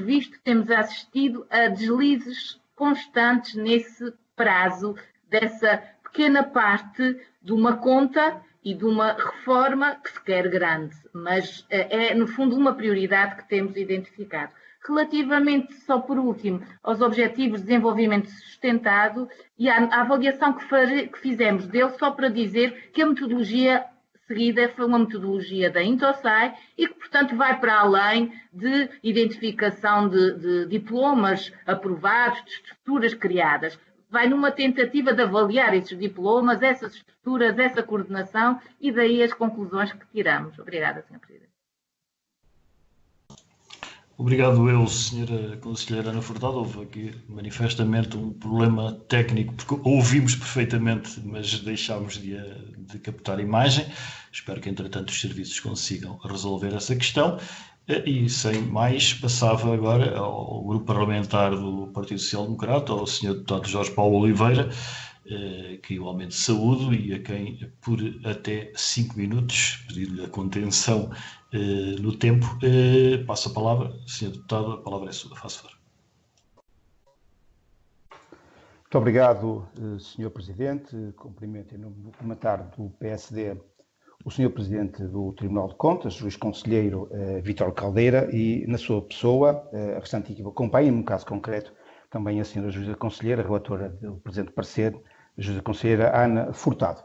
assistido a deslizes constantes nesse prazo dessa pequena parte de uma conta e de uma reforma que se quer grande, mas é, no fundo, uma prioridade que temos identificado. Relativamente, só por último, aos Objetivos de Desenvolvimento Sustentado e à avaliação que fizemos dele, só para dizer que a metodologia seguida foi uma metodologia da Intosai e que, portanto, vai para além de identificação de diplomas aprovados, de estruturas criadas. Vai numa tentativa de avaliar esses diplomas, essas estruturas, essa coordenação e daí as conclusões que tiramos. Obrigada, Sr. Presidente. Obrigado eu, Sra. Conselheira Ana Furtado. Houve aqui manifestamente um problema técnico, porque ouvimos perfeitamente, mas deixámos de captar a imagem. Espero que, entretanto, os serviços consigam resolver essa questão. E, sem mais, passava agora ao grupo parlamentar do Partido Social Democrata, ao Sr. Deputado Jorge Paulo Oliveira, que igualmente saúdo e a quem, por até 5 minutos, pedir-lhe a contenção no tempo, passo a palavra. Sr. Deputado, a palavra é sua, faça favor. Muito obrigado, Sr. Presidente. Cumprimento em nome do parlamentar do PSD o Sr. Presidente do Tribunal de Contas, Juiz Conselheiro Vítor Caldeira, e na sua pessoa, a restante equipa acompanha, no caso concreto, também a Sra. Juíza Conselheira, relatora do presente parecer, a Juíza Conselheira Ana Furtado.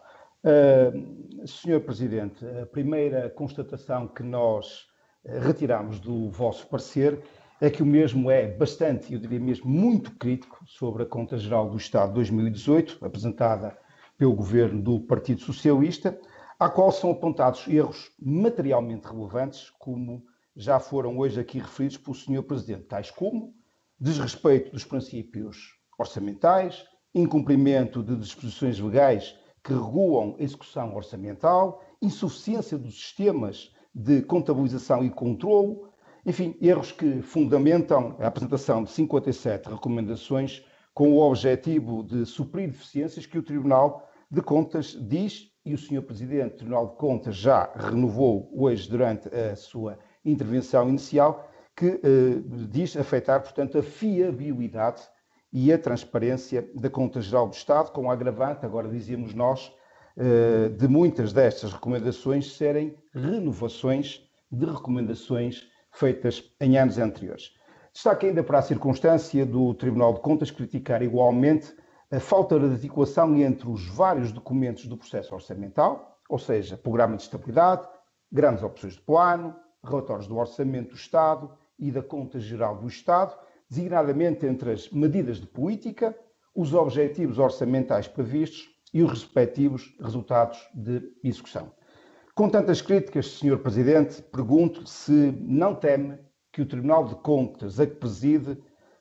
Sr. Presidente, a primeira constatação que nós retiramos do vosso parecer é que o mesmo é bastante, eu diria mesmo muito crítico, sobre a Conta Geral do Estado de 2018, apresentada pelo Governo do Partido Socialista, à qual são apontados erros materialmente relevantes, como já foram hoje aqui referidos pelo Sr. Presidente, tais como desrespeito dos princípios orçamentais, incumprimento de disposições legais que regulam a execução orçamental, insuficiência dos sistemas de contabilização e controlo, enfim, erros que fundamentam a apresentação de 57 recomendações com o objetivo de suprir deficiências que o Tribunal de Contas diz, e o Sr. Presidente do Tribunal de Contas já renovou hoje durante a sua intervenção inicial, que diz afetar, portanto, a fiabilidade e a transparência da Conta Geral do Estado, com o agravante, agora dizíamos nós, de muitas destas recomendações serem renovações de recomendações feitas em anos anteriores. Destaque ainda para a circunstância do Tribunal de Contas criticar igualmente a falta de articulação entre os vários documentos do processo orçamental, ou seja, Programa de Estabilidade, grandes opções de plano, relatórios do Orçamento do Estado e da Conta Geral do Estado, designadamente entre as medidas de política, os objetivos orçamentais previstos e os respectivos resultados de execução. Com tantas críticas, Sr. Presidente, pergunto se não teme que o Tribunal de Contas a que preside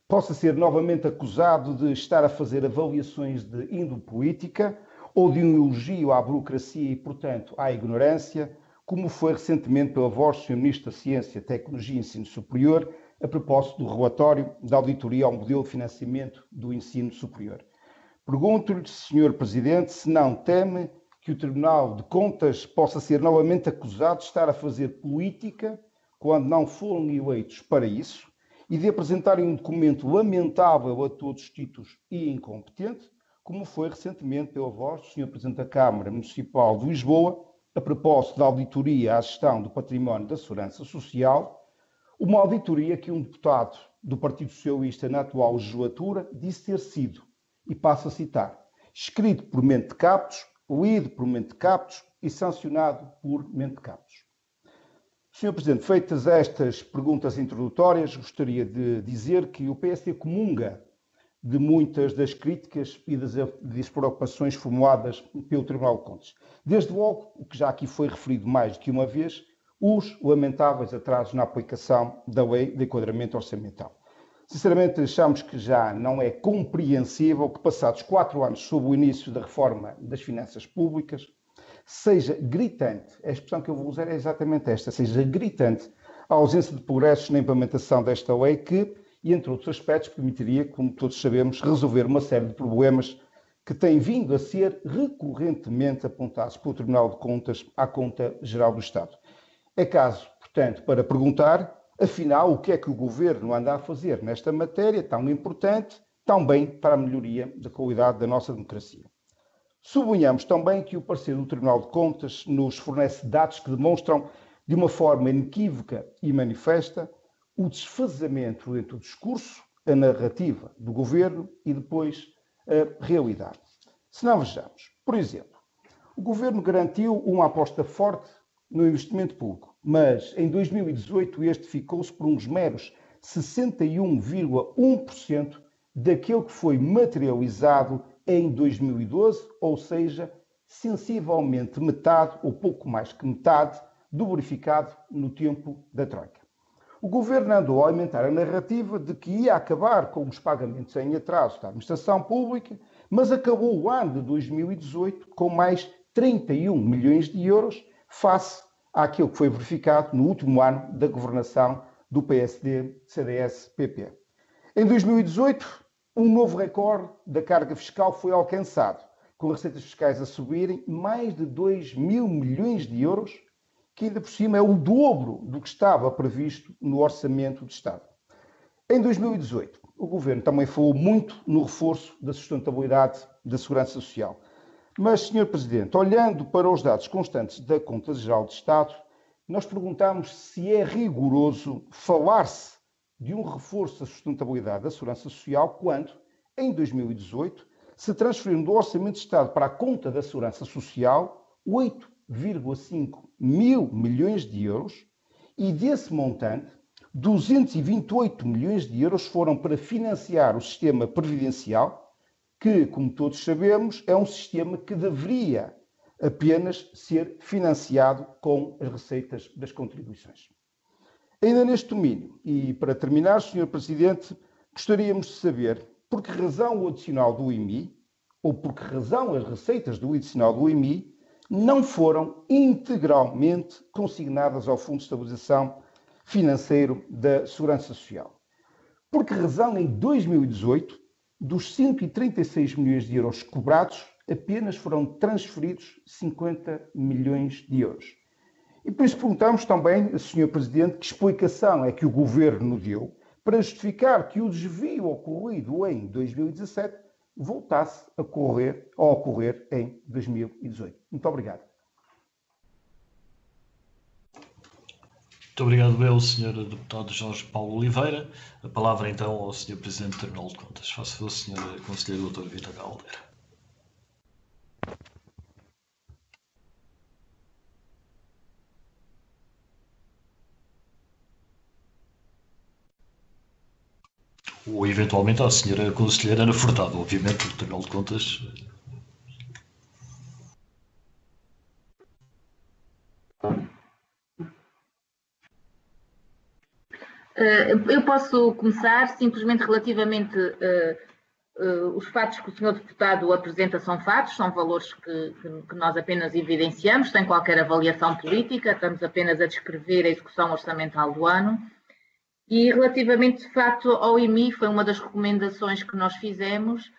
possa ser novamente acusado de estar a fazer avaliações de índole política ou de um elogio à burocracia e, portanto, à ignorância, como foi recentemente pela voz do Sr. Ministro da Ciência, Tecnologia e Ensino Superior, a propósito do relatório da auditoria ao modelo de financiamento do ensino superior. Pergunto-lhe, Sr. Presidente, se não teme que o Tribunal de Contas possa ser novamente acusado de estar a fazer política quando não foram eleitos para isso, e de apresentarem um documento lamentável a todos os títulos e incompetente, como foi recentemente pela voz do Sr. Presidente da Câmara Municipal de Lisboa, a propósito da auditoria à gestão do património da Segurança Social, uma auditoria que um deputado do Partido Socialista na atual legislatura disse ter sido, e passo a citar, escrito por mentecaptos, lido por mentecaptos e sancionado por mentecaptos. Sr. Presidente, feitas estas perguntas introdutórias, gostaria de dizer que o PSD comunga de muitas das críticas e das despreocupações formuladas pelo Tribunal de Contas. Desde logo, o que já aqui foi referido mais do que uma vez, os lamentáveis atrasos na aplicação da Lei de Enquadramento Orçamental. Sinceramente, achamos que já não é compreensível que, passados 4 anos sob o início da reforma das finanças públicas, seja gritante, a expressão que eu vou usar é exatamente esta, seja gritante a ausência de progressos na implementação desta lei que, e entre outros aspectos, permitiria, como todos sabemos, resolver uma série de problemas que têm vindo a ser recorrentemente apontados pelo Tribunal de Contas à Conta Geral do Estado. É caso, portanto, para perguntar, afinal, o que é que o Governo anda a fazer nesta matéria tão importante, tão bem para a melhoria da qualidade da nossa democracia. Sublinhamos também que o parecer do Tribunal de Contas nos fornece dados que demonstram, de uma forma inequívoca e manifesta, o desfazamento entre o discurso, a narrativa do governo e depois a realidade. Se não vejamos, por exemplo, o governo garantiu uma aposta forte no investimento público, mas em 2018 este ficou-se por uns meros 61,1% daquilo que foi materializado em 2012, ou seja, sensivelmente metade, ou pouco mais que metade, do verificado no tempo da Troika. O governo andou a alimentar a narrativa de que ia acabar com os pagamentos em atraso da administração pública, mas acabou o ano de 2018 com mais 31 milhões de euros face àquilo que foi verificado no último ano da governação do PSD, CDS, PP. Em 2018, um novo recorde da carga fiscal foi alcançado, com receitas fiscais a subirem mais de 2 mil milhões de euros, que ainda por cima é o dobro do que estava previsto no Orçamento de Estado. Em 2018, o Governo também falou muito no reforço da sustentabilidade da Segurança Social. Mas, Sr. Presidente, olhando para os dados constantes da Conta-Geral de Estado, nós perguntamos se é rigoroso falar-se de um reforço da sustentabilidade da Segurança Social quando, em 2018, se transferiram do Orçamento de Estado para a conta da Segurança Social 8,5 mil milhões de euros e desse montante, 228 milhões de euros foram para financiar o sistema previdencial, que, como todos sabemos, é um sistema que deveria apenas ser financiado com as receitas das contribuições. Ainda neste domínio, e para terminar, Sr. Presidente, gostaríamos de saber por que razão o adicional do IMI, ou por que razão as receitas do adicional do IMI, não foram integralmente consignadas ao Fundo de Estabilização Financeiro da Segurança Social. Por que razão, em 2018, dos 136 milhões de euros cobrados, apenas foram transferidos 50 milhões de euros? E por isso perguntamos também, Sr. Presidente, que explicação é que o Governo deu para justificar que o desvio ocorrido em 2017 voltasse a ocorrer em 2018. Muito obrigado. Muito obrigado, eu, Sr. Deputado Jorge Paulo Oliveira. A palavra então ao Sr. Presidente do Tribunal de Contas. Faça favor, Sr. Conselheiro Dr. Vítor Caldeira. Ou eventualmente à Sra. Conselheira Ana Furtado, obviamente, o Tribunal de Contas. Eu posso começar simplesmente relativamente os fatos que o Sr. Deputado apresenta são fatos, são valores que nós apenas evidenciamos, sem qualquer avaliação política, estamos apenas a descrever a execução orçamental do ano. E relativamente, de facto, ao IMI, foi uma das recomendações que nós fizemos,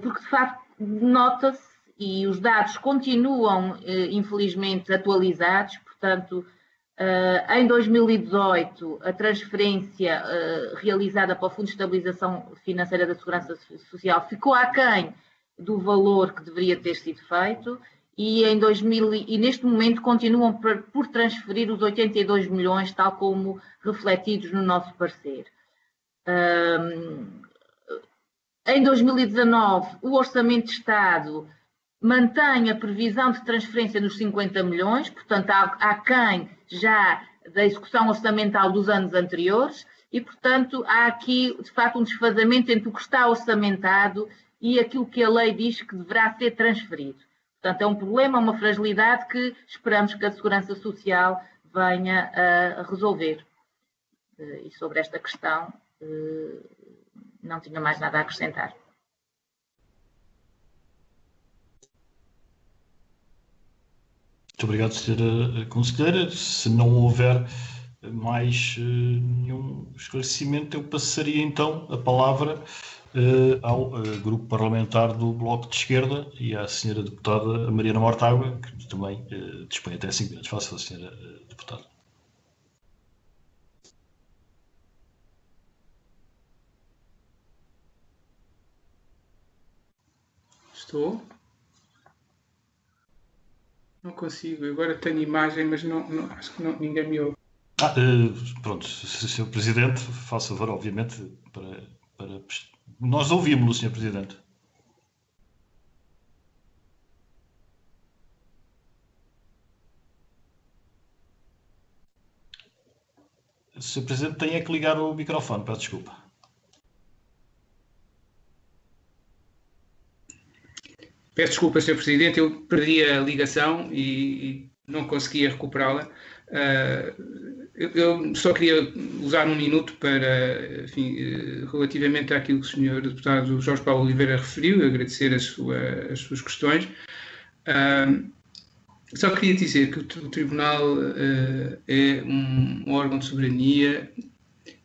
porque, de facto, nota-se, e os dados continuam, infelizmente, atualizados, portanto, em 2018, a transferência realizada para o Fundo de Estabilização Financeira da Segurança Social ficou aquém do valor que deveria ter sido feito, e neste momento continuam por transferir os 82 milhões, tal como refletidos no nosso parecer. Em 2019, o Orçamento de Estado mantém a previsão de transferência nos 50 milhões, portanto, aquém já da execução orçamental dos anos anteriores, e, portanto, há aqui, de facto, um desfazamento entre o que está orçamentado e aquilo que a lei diz que deverá ser transferido. Portanto, é um problema, uma fragilidade que esperamos que a Segurança Social venha a resolver. E sobre esta questão, não tinha mais nada a acrescentar. Muito obrigado, Sra. Conselheira. Se não houver mais nenhum esclarecimento, eu passaria então a palavra ao Grupo Parlamentar do Bloco de Esquerda e à Sra. Deputada Mariana Mortágua, que também dispõe até 5 minutos. Faça, Sra. Deputada. Estou? Não consigo. Agora tenho imagem, mas acho que ninguém me ouve. Pronto, Sr. Presidente, faça favor, obviamente, para... Nós ouvimos-lo, Sr. Presidente. Sr. Presidente, tem é que ligar o microfone, peço desculpa. Peço desculpa, Sr. Presidente, eu perdi a ligação e não conseguia recuperá-la. Eu só queria usar um minuto para, enfim, relativamente àquilo que o Sr. Deputado Jorge Paulo Oliveira referiu, agradecer as suas questões. Só queria dizer que o Tribunal é um órgão de soberania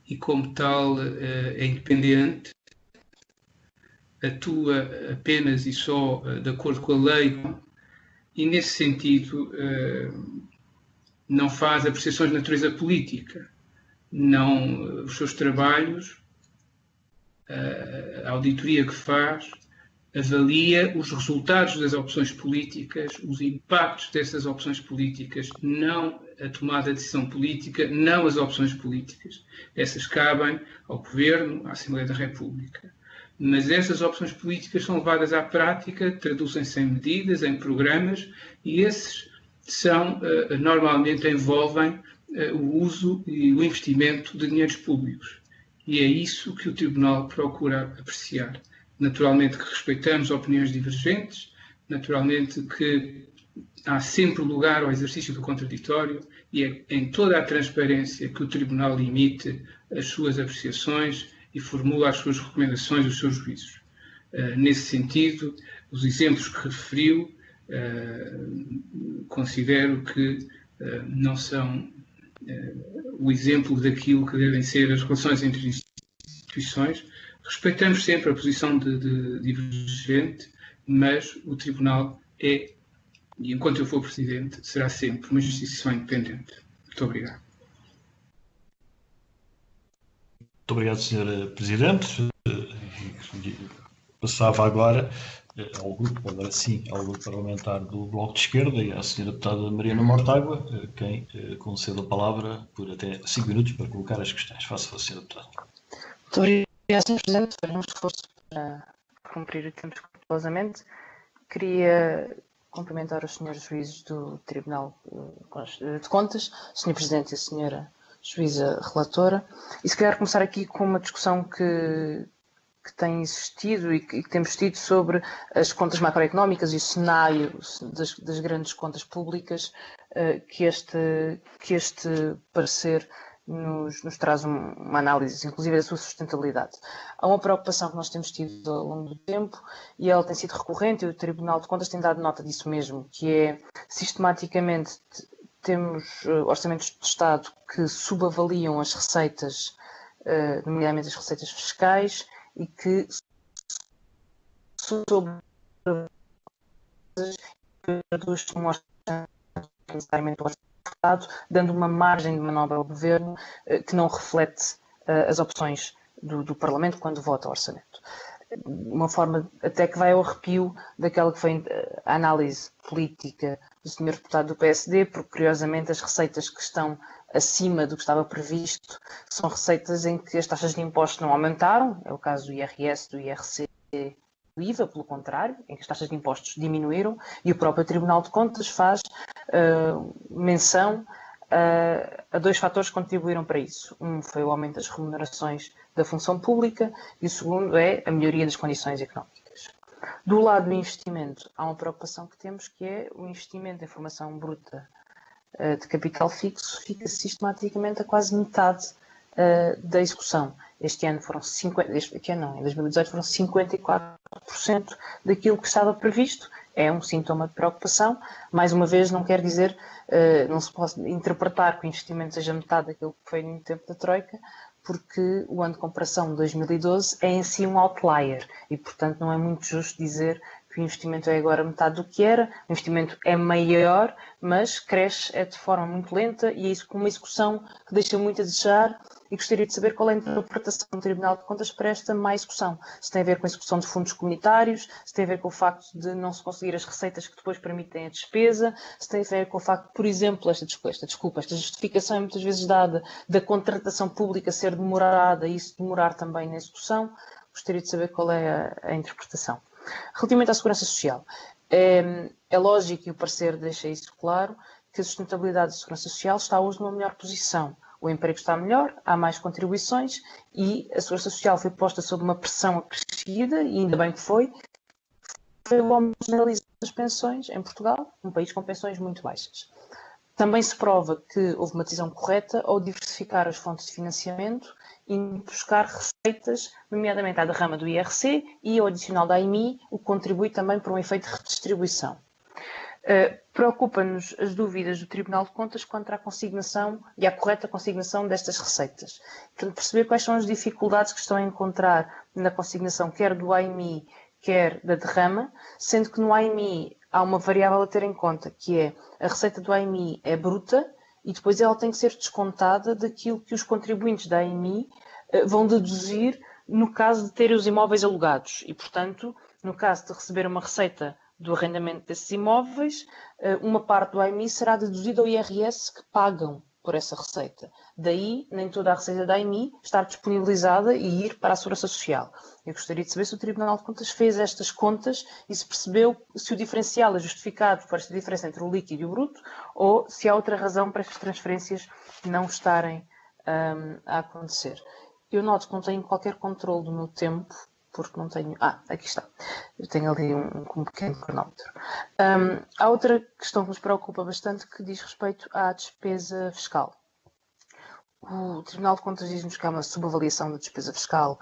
e, como tal, é independente, atua apenas e só de acordo com a lei e, nesse sentido, não faz apreciações de natureza política. Não, os seus trabalhos, a auditoria que faz, avalia os resultados das opções políticas, os impactos dessas opções políticas, não a tomada de decisão política, não as opções políticas. Essas cabem ao Governo, à Assembleia da República. Mas essas opções políticas são levadas à prática, traduzem-se em medidas, em programas, e esses normalmente envolvem o uso e o investimento de dinheiros públicos. E é isso que o Tribunal procura apreciar. Naturalmente que respeitamos opiniões divergentes, naturalmente que há sempre lugar ao exercício do contraditório e é em toda a transparência que o Tribunal emite as suas apreciações e formula as suas recomendações, os seus juízos. Nesse sentido, os exemplos que referiu, considero que não são o exemplo daquilo que devem ser as relações entre instituições. Respeitamos sempre a posição de divergente, mas o Tribunal é, e enquanto eu for Presidente, será sempre uma instituição independente. Muito obrigado. Muito obrigado, Sr. Presidente. Passava agora ao grupo, agora sim, ao grupo parlamentar do Bloco de Esquerda e à Sra. Deputada Mariana Mortágua, quem concede a palavra por até 5 minutos para colocar as questões. Faça, Sra. Deputada. Muito obrigado, Sr. Presidente. Foi um esforço para cumprir o tempo escrupulosamente. Queria cumprimentar os senhores juízes do Tribunal de Contas, o Sr. Presidente e a Sra. Juíza Relatora, e se calhar começar aqui com uma discussão que tem existido e que temos tido sobre as contas macroeconómicas e o cenário das grandes contas públicas, que este parecer nos traz uma análise, inclusive da sua sustentabilidade. Há uma preocupação que nós temos tido ao longo do tempo e ela tem sido recorrente e o Tribunal de Contas tem dado nota disso mesmo, que é sistematicamente temos orçamentos de Estado que subavaliam as receitas, nomeadamente as receitas fiscais, e que produz um orçamento necessariamente o Estado, dando uma margem de manobra ao Governo que não reflete as opções do Parlamento quando vota o orçamento. Uma forma até que vai ao arrepio daquela que foi a análise política do Sr. Deputado do PSD, porque curiosamente as receitas que estão acima do que estava previsto são receitas em que as taxas de impostos não aumentaram, é o caso do IRS, do IRC e do IVA, pelo contrário, em que as taxas de impostos diminuíram, e o próprio Tribunal de Contas faz menção a dois fatores que contribuíram para isso. Um foi o aumento das remunerações da função pública e o segundo é a melhoria das condições económicas. Do lado do investimento, há uma preocupação que temos, que é o investimento em formação bruta de capital fixo fica sistematicamente a quase metade da execução. Este ano foram 50%, em 2018 foram 54% daquilo que estava previsto. É um sintoma de preocupação. Mais uma vez, não quer dizer, não se pode interpretar que o investimento seja metade daquilo que foi no tempo da Troika, porque o ano de comparação de 2012 é em si um outlier e, portanto, não é muito justo dizer que o investimento é agora metade do que era, o investimento é maior, mas cresce de forma muito lenta e é isso com uma execução que deixa muito a desejar. E gostaria de saber qual é a interpretação do Tribunal de Contas para esta má execução. Se tem a ver com a execução de fundos comunitários, se tem a ver com o facto de não se conseguir as receitas que depois permitem a despesa, se tem a ver com o facto, por exemplo, esta justificação é muitas vezes dada da contratação pública ser demorada e isso demorar também na execução. Gostaria de saber qual é a interpretação. Relativamente à segurança social, é lógico, e o parecer deixa isso claro, que a sustentabilidade da segurança social está hoje numa melhor posição. O emprego está melhor, há mais contribuições e a segurança social foi posta sob uma pressão acrescida, e ainda bem que foi o aumento generalizado das pensões em Portugal, um país com pensões muito baixas. Também se prova que houve uma decisão correta ao diversificar as fontes de financiamento e buscar receitas, nomeadamente à derrama do IRC e ao adicional da AIMI, o que contribui também para um efeito de redistribuição. Preocupa-nos as dúvidas do Tribunal de Contas quanto à consignação e à correta consignação destas receitas. Portanto, perceber quais são as dificuldades que estão a encontrar na consignação, quer do AIMI, quer da derrama, sendo que no AIMI há uma variável a ter em conta, que é a receita do AIMI é bruta e depois ela tem que ser descontada daquilo que os contribuintes da AIMI vão deduzir no caso de terem os imóveis alugados. E, portanto, no caso de receber uma receita do arrendamento desses imóveis, uma parte do AIMI será deduzida ao IRS que pagam por essa receita. Daí, nem toda a receita da AIMI estar disponibilizada e ir para a Segurança Social. Eu gostaria de saber se o Tribunal de Contas fez estas contas e se percebeu se o diferencial é justificado por esta diferença entre o líquido e o bruto ou se há outra razão para estas transferências não estarem a acontecer. Eu noto que não tenho qualquer controle do meu tempo, porque não tenho... aqui está. Eu tenho ali um pequeno cronómetro. Há outra questão que nos preocupa bastante que diz respeito à despesa fiscal. O Tribunal de Contas diz-nos que há uma subavaliação da despesa fiscal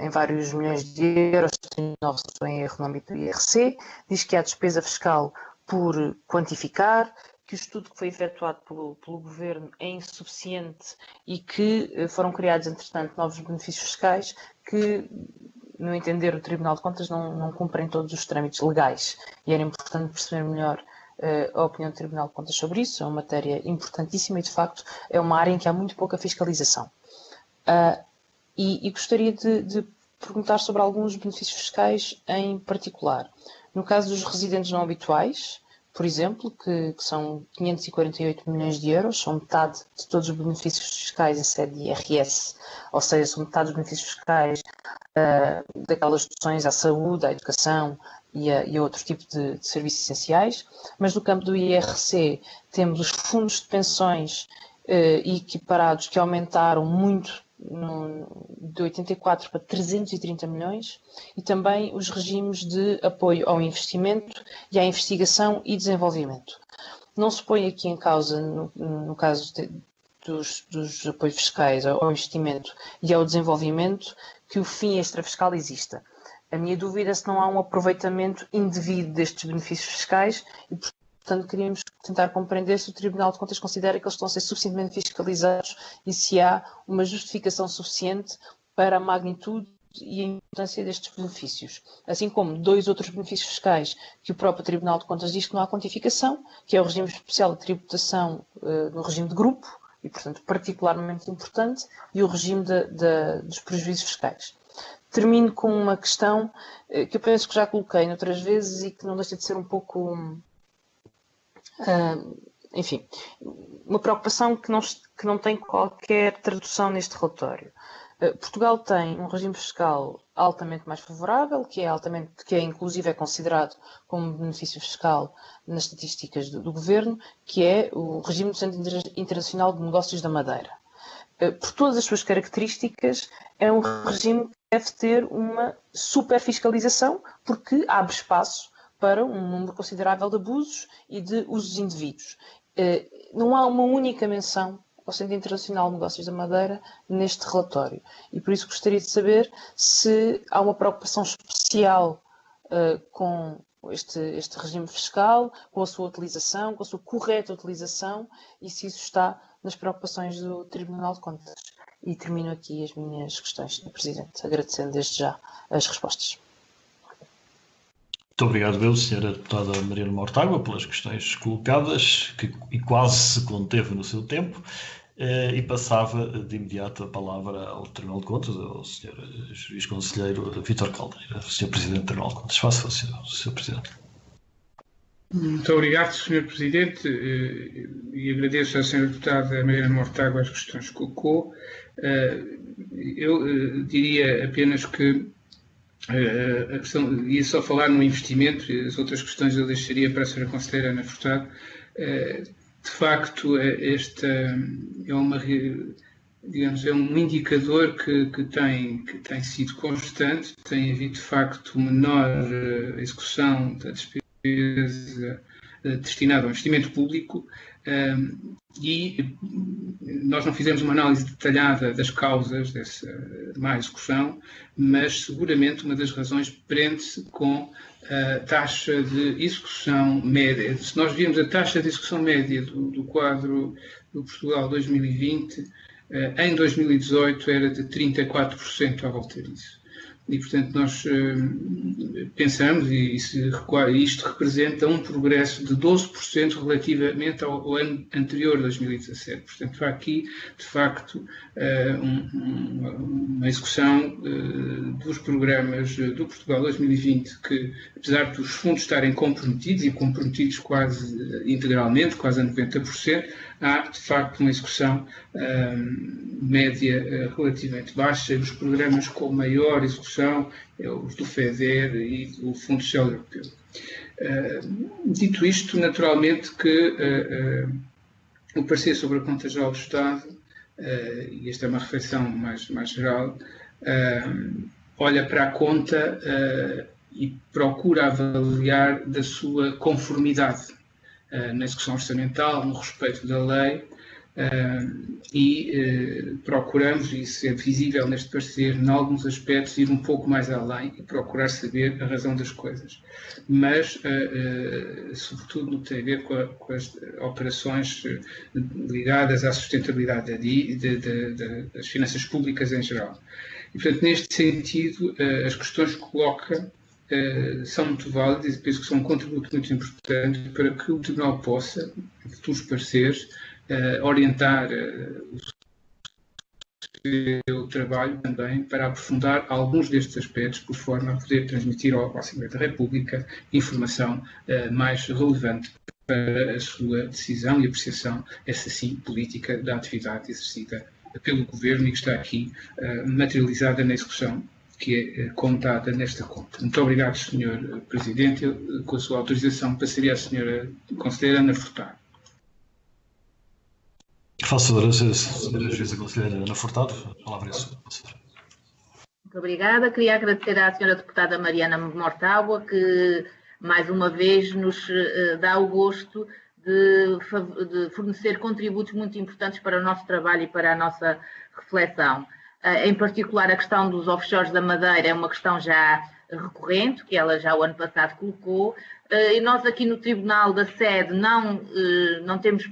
em vários milhões de euros, 39 em erro no âmbito do IRC, diz que há despesa fiscal por quantificar, que o estudo que foi efetuado pelo Governo é insuficiente e que foram criados, entretanto, novos benefícios fiscais que, no entender do Tribunal de Contas, não cumprem todos os trâmites legais. E era importante perceber melhor a opinião do Tribunal de Contas sobre isso. É uma matéria importantíssima e, de facto, é uma área em que há muito pouca fiscalização. E gostaria de perguntar sobre alguns benefícios fiscais em particular. No caso dos residentes não habituais, por exemplo, que são 548 milhões de euros, são metade de todos os benefícios fiscais em sede de IRS, ou seja, são metade dos benefícios fiscais daquelas dotações à saúde, à educação e a outro tipo de serviços essenciais, mas no campo do IRC temos os fundos de pensões equiparados que aumentaram muito de 84 para 330 milhões e também os regimes de apoio ao investimento e à investigação e desenvolvimento. Não se põe aqui em causa, no caso dos apoios fiscais ao investimento e ao desenvolvimento, que o fim extrafiscal exista. A minha dúvida é se não há um aproveitamento indevido destes benefícios fiscais e, portanto, queríamos tentar compreender se o Tribunal de Contas considera que eles estão a ser suficientemente fiscalizados e se há uma justificação suficiente para a magnitude e a importância destes benefícios. Assim como dois outros benefícios fiscais que o próprio Tribunal de Contas diz que não há quantificação, que é o regime especial de tributação no regime de grupo, e, portanto, particularmente importante, e o regime dos prejuízos fiscais. Termino com uma questão que eu penso que já coloquei outras vezes e que não deixa de ser um pouco... enfim, uma preocupação que não tem qualquer tradução neste relatório. Portugal tem um regime fiscal altamente mais favorável, que é inclusive considerado como benefício fiscal nas estatísticas do Governo, que é o regime do Centro Internacional de Negócios da Madeira. Por todas as suas características, é um regime que deve ter uma superfiscalização, porque abre espaço para um número considerável de abusos e de usos indevidos. Não há uma única menção ao Centro Internacional de Negócios da Madeira neste relatório. E por isso gostaria de saber se há uma preocupação especial com este regime fiscal, com a sua utilização, com a sua correta utilização e se isso está nas preocupações do Tribunal de Contas. E termino aqui as minhas questões, Sr. Presidente, agradecendo desde já as respostas. Muito obrigado, eu, Sra. Deputada Mariana Mortágua, pelas questões colocadas, e quase se conteve no seu tempo, e passava de imediato a palavra ao Tribunal de Contas, ao Sr. Juiz Conselheiro Vítor Caldeira, Sr. Presidente do Tribunal de Contas. Faça, Sr. Presidente. Muito obrigado, Sr. Presidente, e agradeço à Sra. Deputada Mariana Mortágua as questões que colocou. Eu diria apenas que a questão, ia só falar no investimento, e as outras questões eu deixaria para a Sra. Conselheira Ana Furtado. De facto, esta é uma, digamos, é um indicador que tem sido constante, tem havido de facto menor execução da despesa destinada ao investimento público, e nós não fizemos uma análise detalhada das causas dessa má execução, mas seguramente uma das razões prende-se com a taxa de execução média. Se nós virmos a taxa de execução média do quadro do Portugal 2020, em 2018 era de 34% à volta disso. E, portanto, nós pensamos, e isto representa um progresso de 12% relativamente ao ano anterior, 2017. Portanto, há aqui, de facto, uma execução dos programas do Portugal 2020 que, apesar dos fundos estarem comprometidos, e comprometidos quase integralmente, quase a 90%, há, de facto, uma execução média relativamente baixa. Os programas com maior execução, os do FEDER e do Fundo Social Europeu. Dito isto, naturalmente que o parecer sobre a Conta Geral do Estado, e esta é uma reflexão mais geral, olha para a conta e procura avaliar da sua conformidade na execução orçamental, no respeito da lei, e procuramos, e isso é visível neste parecer, em alguns aspectos, ir um pouco mais além e procurar saber a razão das coisas. Mas, sobretudo, no que tem a ver com as operações ligadas à sustentabilidade das finanças públicas em geral. E, portanto, neste sentido, as questões que coloca são muito válidas e penso que são um contributo muito importante para que o Tribunal possa, em futuros pareceres, orientar o seu trabalho também para aprofundar alguns destes aspectos, por forma a poder transmitir à Assembleia da República informação mais relevante para a sua decisão e apreciação, essa sim, política da atividade exercida pelo Governo e que está aqui materializada na execução que é contada nesta conta. Muito obrigado, Sr. Presidente. Eu, com a sua autorização, passaria à Sra. Conselheira Ana Furtado. Faço a Sra. Juíza Conselheira Ana Furtado. A palavra é sua, Conselheira. Muito obrigada. Queria agradecer à Sra. Deputada Mariana Mortágua, que mais uma vez nos dá o gosto de fornecer contributos muito importantes para o nosso trabalho e para a nossa reflexão. Em particular, a questão dos offshores da Madeira é uma questão já recorrente, que ela já o ano passado colocou, e nós aqui no Tribunal da Sede não temos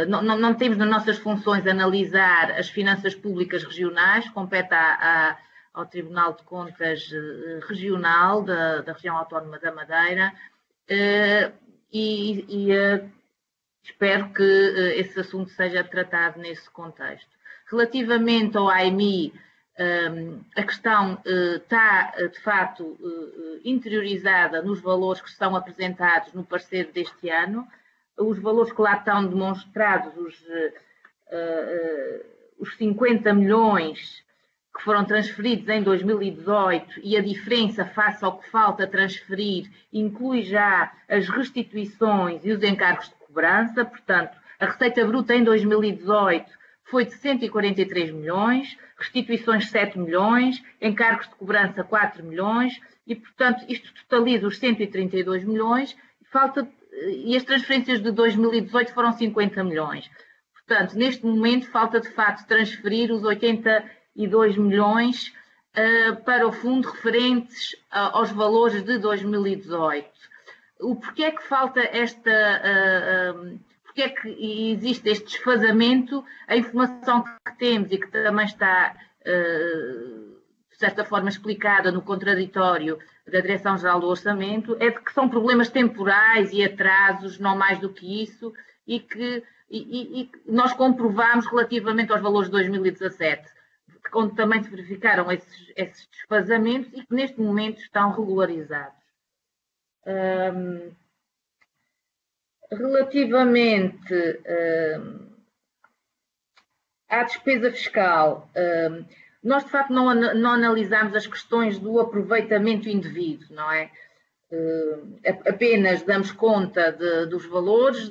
não temos nas nossas funções analisar as finanças públicas regionais, compete ao Tribunal de Contas Regional da Região Autónoma da Madeira, e espero que esse assunto seja tratado nesse contexto. Relativamente ao AMI, a questão está, de facto, interiorizada nos valores que estão apresentados no parecer deste ano. Os valores que lá estão demonstrados, os 50 milhões que foram transferidos em 2018 e a diferença face ao que falta transferir inclui já as restituições e os encargos de cobrança. Portanto, a receita bruta em 2018 foi de 143 milhões, restituições 7 milhões, encargos de cobrança 4 milhões e, portanto, isto totaliza os 132 milhões e as transferências de 2018 foram 50 milhões. Portanto, neste momento falta de facto transferir os 82 milhões para o fundo referentes aos valores de 2018. Porquê é que falta porque é que existe este desfazamento? A informação que temos e que também está, de certa forma, explicada no contraditório da Direção-Geral do Orçamento é de que são problemas temporais e atrasos, não mais do que isso, e que nós comprovamos relativamente aos valores de 2017, onde também se verificaram esses desfazamentos e que neste momento estão regularizados. Relativamente à despesa fiscal, nós de facto não analisamos as questões do aproveitamento indevido, não é? Apenas damos conta dos valores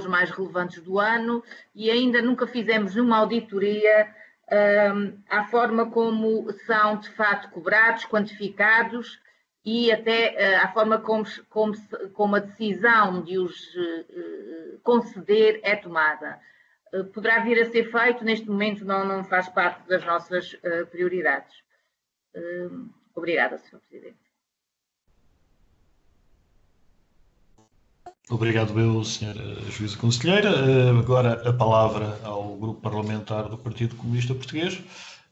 mais relevantes do ano e ainda nunca fizemos uma auditoria à forma como são de facto cobrados, quantificados e até à forma como a decisão de os conceder é tomada. Poderá vir a ser feito, neste momento não faz parte das nossas prioridades. Obrigada, Sr. Presidente. Obrigado eu, Sra. Juíza Conselheira. Agora a palavra ao Grupo Parlamentar do Partido Comunista Português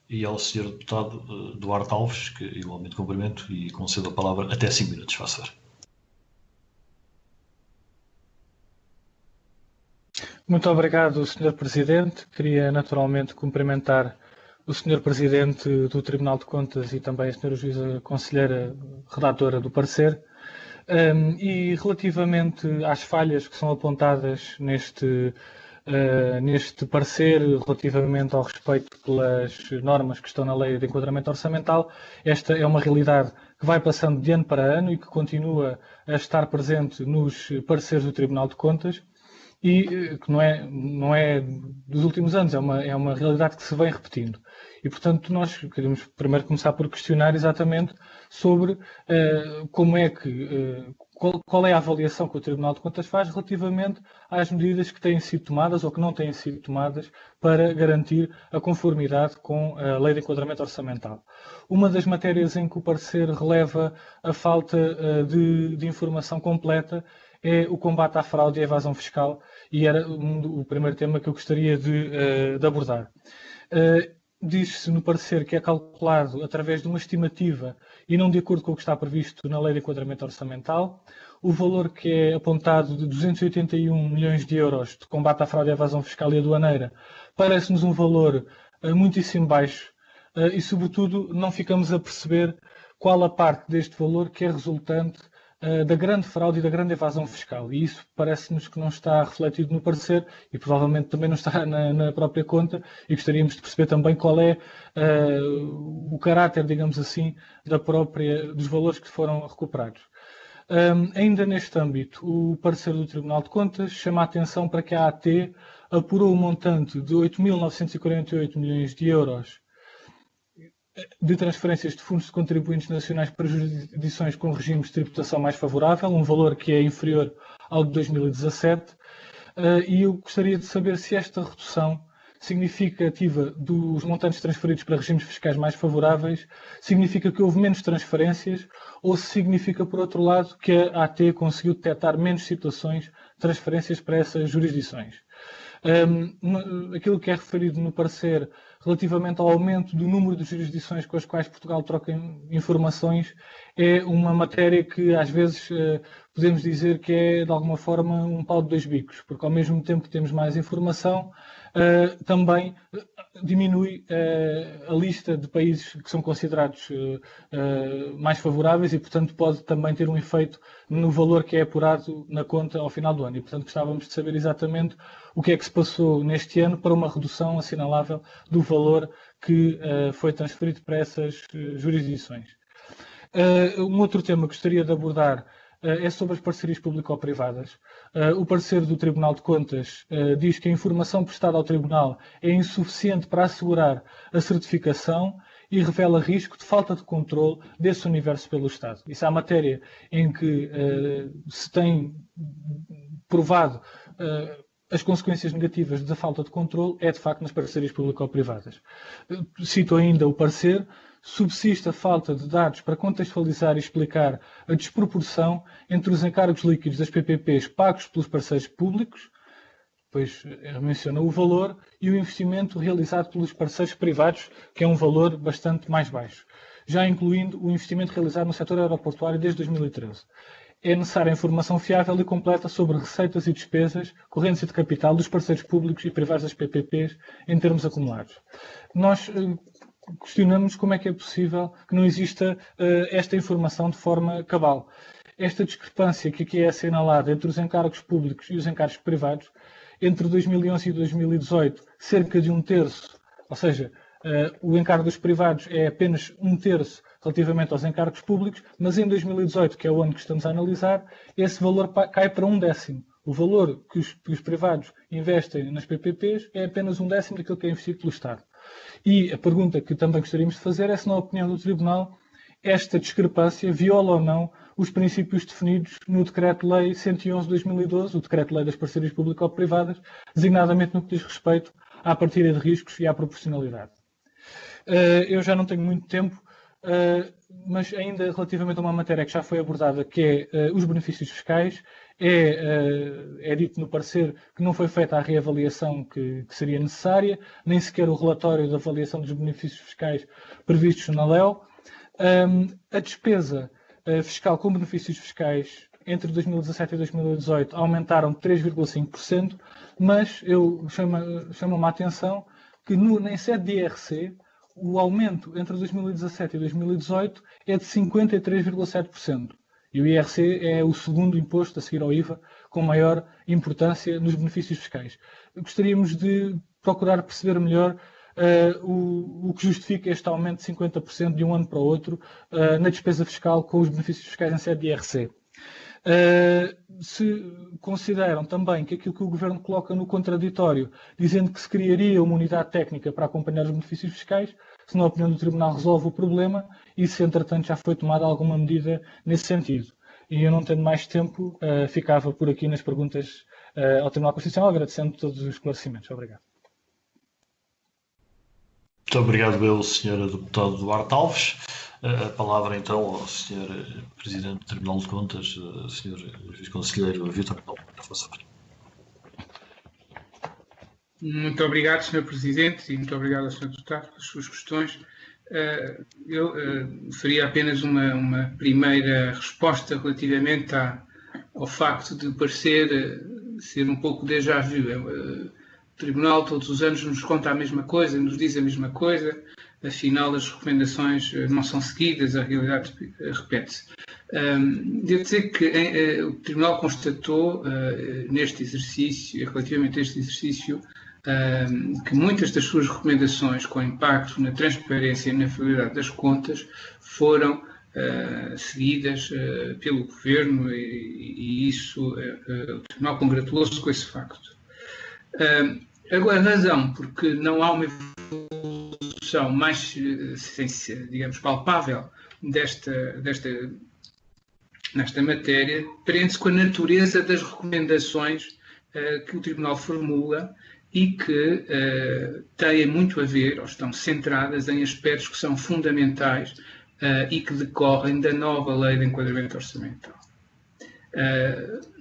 e ao Sr. Deputado Duarte Alves, que igualmente cumprimento e concedo a palavra até 5 minutos, faça favor. Muito obrigado, Sr. Presidente. Queria naturalmente cumprimentar o Sr. Presidente do Tribunal de Contas e também a Sra. Juíza Conselheira redatora do parecer. E relativamente às falhas que são apontadas neste parecer, relativamente ao respeito pelas normas que estão na Lei de Enquadramento Orçamental, esta é uma realidade que vai passando de ano para ano e que continua a estar presente nos pareceres do Tribunal de Contas e que não é dos últimos anos, é uma realidade que se vem repetindo. E, portanto, nós queremos primeiro começar por questionar exatamente sobre como é que, qual é a avaliação que o Tribunal de Contas faz relativamente às medidas que têm sido tomadas ou que não têm sido tomadas para garantir a conformidade com a Lei de Enquadramento Orçamental. Uma das matérias em que o parecer releva a falta de informação completa é o combate à fraude e à evasão fiscal, e era o primeiro tema que eu gostaria de abordar. Diz-se no parecer que é calculado através de uma estimativa e não de acordo com o que está previsto na Lei de Enquadramento Orçamental. O valor que é apontado de 281 milhões de euros de combate à fraude e à evasão fiscal e aduaneira parece-nos um valor muitíssimo baixo e, sobretudo, não ficamos a perceber qual a parte deste valor que é resultante da grande fraude e da grande evasão fiscal. E isso parece-nos que não está refletido no parecer e provavelmente também não está na própria conta e gostaríamos de perceber também qual é o caráter, digamos assim, dos valores que foram recuperados. Ainda neste âmbito, o parecer do Tribunal de Contas chama a atenção para que a AT apurou o montante de 8.948 milhões de euros de transferências de fundos de contribuintes nacionais para jurisdições com regimes de tributação mais favorável, um valor que é inferior ao de 2017, e eu gostaria de saber se esta redução significativa dos montantes transferidos para regimes fiscais mais favoráveis significa que houve menos transferências ou se significa, por outro lado, que a AT conseguiu detectar menos situações de transferências para essas jurisdições. Aquilo que é referido no parecer relativamente ao aumento do número de jurisdições com as quais Portugal troca informações é uma matéria que às vezes podemos dizer que é de alguma forma um pau de dois bicos, porque ao mesmo tempo que temos mais informação, também diminui a lista de países que são considerados mais favoráveis e, portanto, pode também ter um efeito no valor que é apurado na conta ao final do ano. E, portanto, gostávamos de saber exatamente o que é que se passou neste ano para uma redução assinalável do valor que foi transferido para essas jurisdições. Um outro tema que gostaria de abordar é sobre as parcerias público-privadas. O parecer do Tribunal de Contas diz que a informação prestada ao Tribunal é insuficiente para assegurar a certificação e revela risco de falta de controle desse universo pelo Estado. Isso é a matéria em que se tem provado as consequências negativas da falta de controle é, de facto, nas parcerias público-privadas. Cito ainda o parecer: subsiste a falta de dados para contextualizar e explicar a desproporção entre os encargos líquidos das PPPs pagos pelos parceiros públicos, depois menciona o valor, e o investimento realizado pelos parceiros privados, que é um valor bastante mais baixo. já incluindo o investimento realizado no setor aeroportuário desde 2013. É necessária informação fiável e completa sobre receitas e despesas, correntes e de capital dos parceiros públicos e privados das PPPs em termos acumulados. Nós questionamos como é que é possível que não exista esta informação de forma cabal. Esta discrepância que aqui é assinalada entre os encargos públicos e os encargos privados, entre 2011 e 2018, cerca de 1/3, ou seja, o encargo dos privados é apenas 1/3 relativamente aos encargos públicos, mas em 2018, que é o ano que estamos a analisar, esse valor cai para 1/10. O valor que os privados investem nas PPPs é apenas 1/10 daquilo que é investido pelo Estado. E a pergunta que também gostaríamos de fazer é se, na opinião do Tribunal, esta discrepância viola ou não os princípios definidos no Decreto-Lei 111 de 2012, o Decreto-Lei das Parcerias Público-Privadas, designadamente no que diz respeito à partilha de riscos e à proporcionalidade. Eu já não tenho muito tempo, mas ainda relativamente a uma matéria que já foi abordada, que é os benefícios fiscais, é dito no parecer que não foi feita a reavaliação que seria necessária, nem sequer o relatório de avaliação dos benefícios fiscais previstos na LEO. A despesa fiscal com benefícios fiscais entre 2017 e 2018 aumentaram 3,5%, mas chama-me a atenção que em sede de IRC o aumento entre 2017 e 2018 é de 53,7%. E o IRC é o segundo imposto a seguir ao IVA com maior importância nos benefícios fiscais. Gostaríamos de procurar perceber melhor o que justifica este aumento de 50% de um ano para o outro na despesa fiscal com os benefícios fiscais em sede de IRC. Se consideram também que aquilo que o Governo coloca no contraditório, dizendo que se criaria uma unidade técnica para acompanhar os benefícios fiscais, se na opinião do Tribunal resolve o problema e se entretanto já foi tomada alguma medida nesse sentido. E eu não tendo mais tempo, ficava por aqui nas perguntas ao Tribunal Constitucional, agradecendo todos os esclarecimentos. Obrigado. Muito obrigado eu, Sr. Deputado Duarte Alves. A palavra então ao Sr. Presidente do Tribunal de Contas, Sr. Juiz Conselheiro Vítor Caldeira. Muito obrigado, Sr. Presidente, e muito obrigado ao Sr. Deputado pelas suas questões. Eu faria apenas uma primeira resposta relativamente ao facto de parecer ser um pouco déjà vu. O Tribunal todos os anos nos conta a mesma coisa, nos diz a mesma coisa, afinal as recomendações não são seguidas, a realidade repete-se. Devo dizer que o Tribunal constatou neste exercício, relativamente a este exercício, que muitas das suas recomendações com impacto na transparência e na fidelidade das contas foram seguidas pelo Governo e isso o Tribunal congratulou-se com esse facto. A razão porque não há uma evolução mais, digamos, palpável nesta matéria prende-se com a natureza das recomendações que o Tribunal formula e que têm muito a ver, ou estão centradas em aspectos que são fundamentais e que decorrem da nova Lei de Enquadramento Orçamental.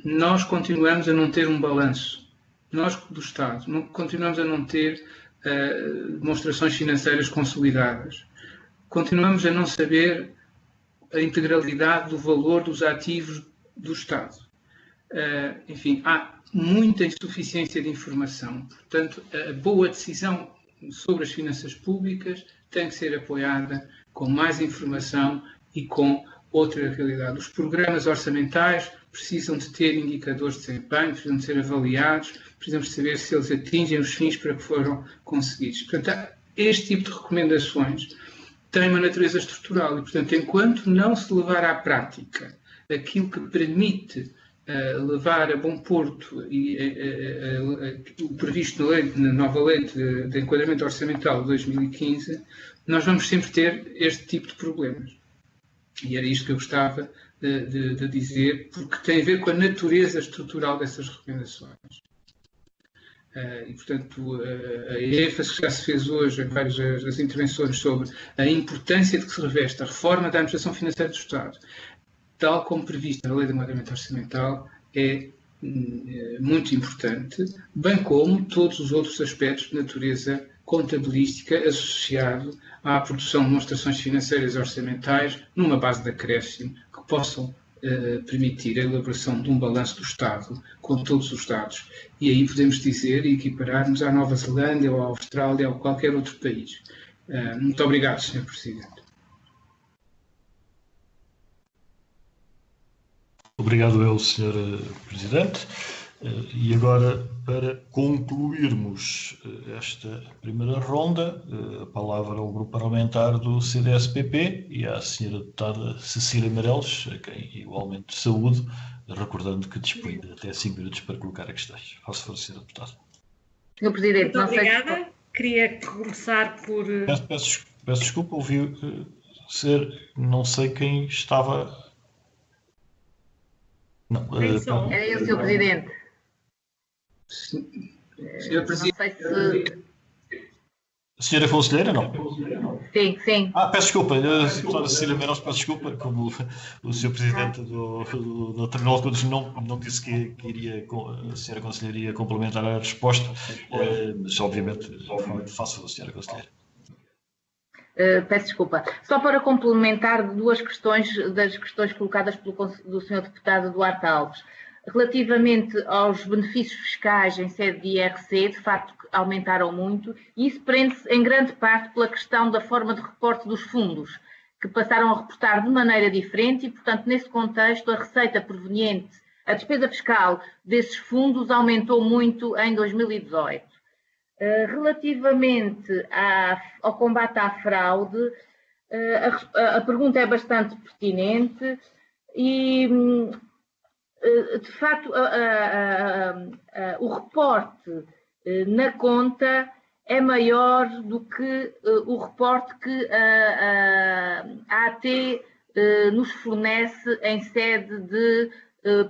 Nós continuamos a não ter um balanço. Nós, do Estado, continuamos a não ter demonstrações financeiras consolidadas. Continuamos a não saber a integralidade do valor dos ativos do Estado. Enfim, há muita insuficiência de informação. Portanto, a boa decisão sobre as finanças públicas tem que ser apoiada com mais informação e com outra realidade. Os programas orçamentais precisam de ter indicadores de desempenho, precisam de ser avaliados, precisamos de saber se eles atingem os fins para que foram conseguidos. Portanto, este tipo de recomendações tem uma natureza estrutural e, portanto, enquanto não se levar à prática aquilo que permite levar a bom porto o previsto na nova lei de enquadramento orçamental de 2015, nós vamos sempre ter este tipo de problemas. E era isto que eu gostava de dizer, porque tem a ver com a natureza estrutural dessas recomendações. E, portanto, a ênfase que já se fez hoje em várias das intervenções sobre a importância de que se reveste a reforma da administração financeira do Estado, tal como prevista na Lei de Enquadramento Orçamental, é muito importante, bem como todos os outros aspectos de natureza contabilística associado à produção de demonstrações financeiras orçamentais numa base de acréscimo que possam permitir a elaboração de um balanço do Estado com todos os dados. E aí podemos dizer e equiparar-nos à Nova Zelândia ou à Austrália ou qualquer outro país. Muito obrigado, Sr. Presidente. Obrigado eu, Sr. Presidente. E agora, para concluirmos esta primeira ronda, a palavra ao Grupo Parlamentar do CDS-PP e à Sra. Deputada Cecília Meireles, a quem igualmente saúdo, recordando que dispõe de até 5 minutos para colocar a questões. Faça favor, Sra. Deputada. Sr. Presidente, muito obrigada. Queria começar por... Peço desculpa, ouvi ser... Não sei quem estava... Não, é eu, Sr. Presidente. Senhor Presidente. Senhora Conselheira, não? Sim, sim. Peço desculpa, Deputada Cecília Meireles, peço desculpa, como o Sr. Presidente do Tribunal de Contas não disse que iria, a Senhora Conselheira iria complementar a resposta, mas obviamente faço a Senhora Conselheira. Peço desculpa. Só para complementar duas questões das questões colocadas do Sr. Deputado Duarte Alves. Relativamente aos benefícios fiscais em sede de IRC, de facto aumentaram muito, e isso prende-se em grande parte pela questão da forma de reporte dos fundos, que passaram a reportar de maneira diferente e, portanto, nesse contexto, a receita proveniente, a despesa fiscal desses fundos aumentou muito em 2018. Relativamente ao combate à fraude, a pergunta é bastante pertinente e... De facto, o reporte na conta é maior do que o reporte que a AT nos fornece em sede de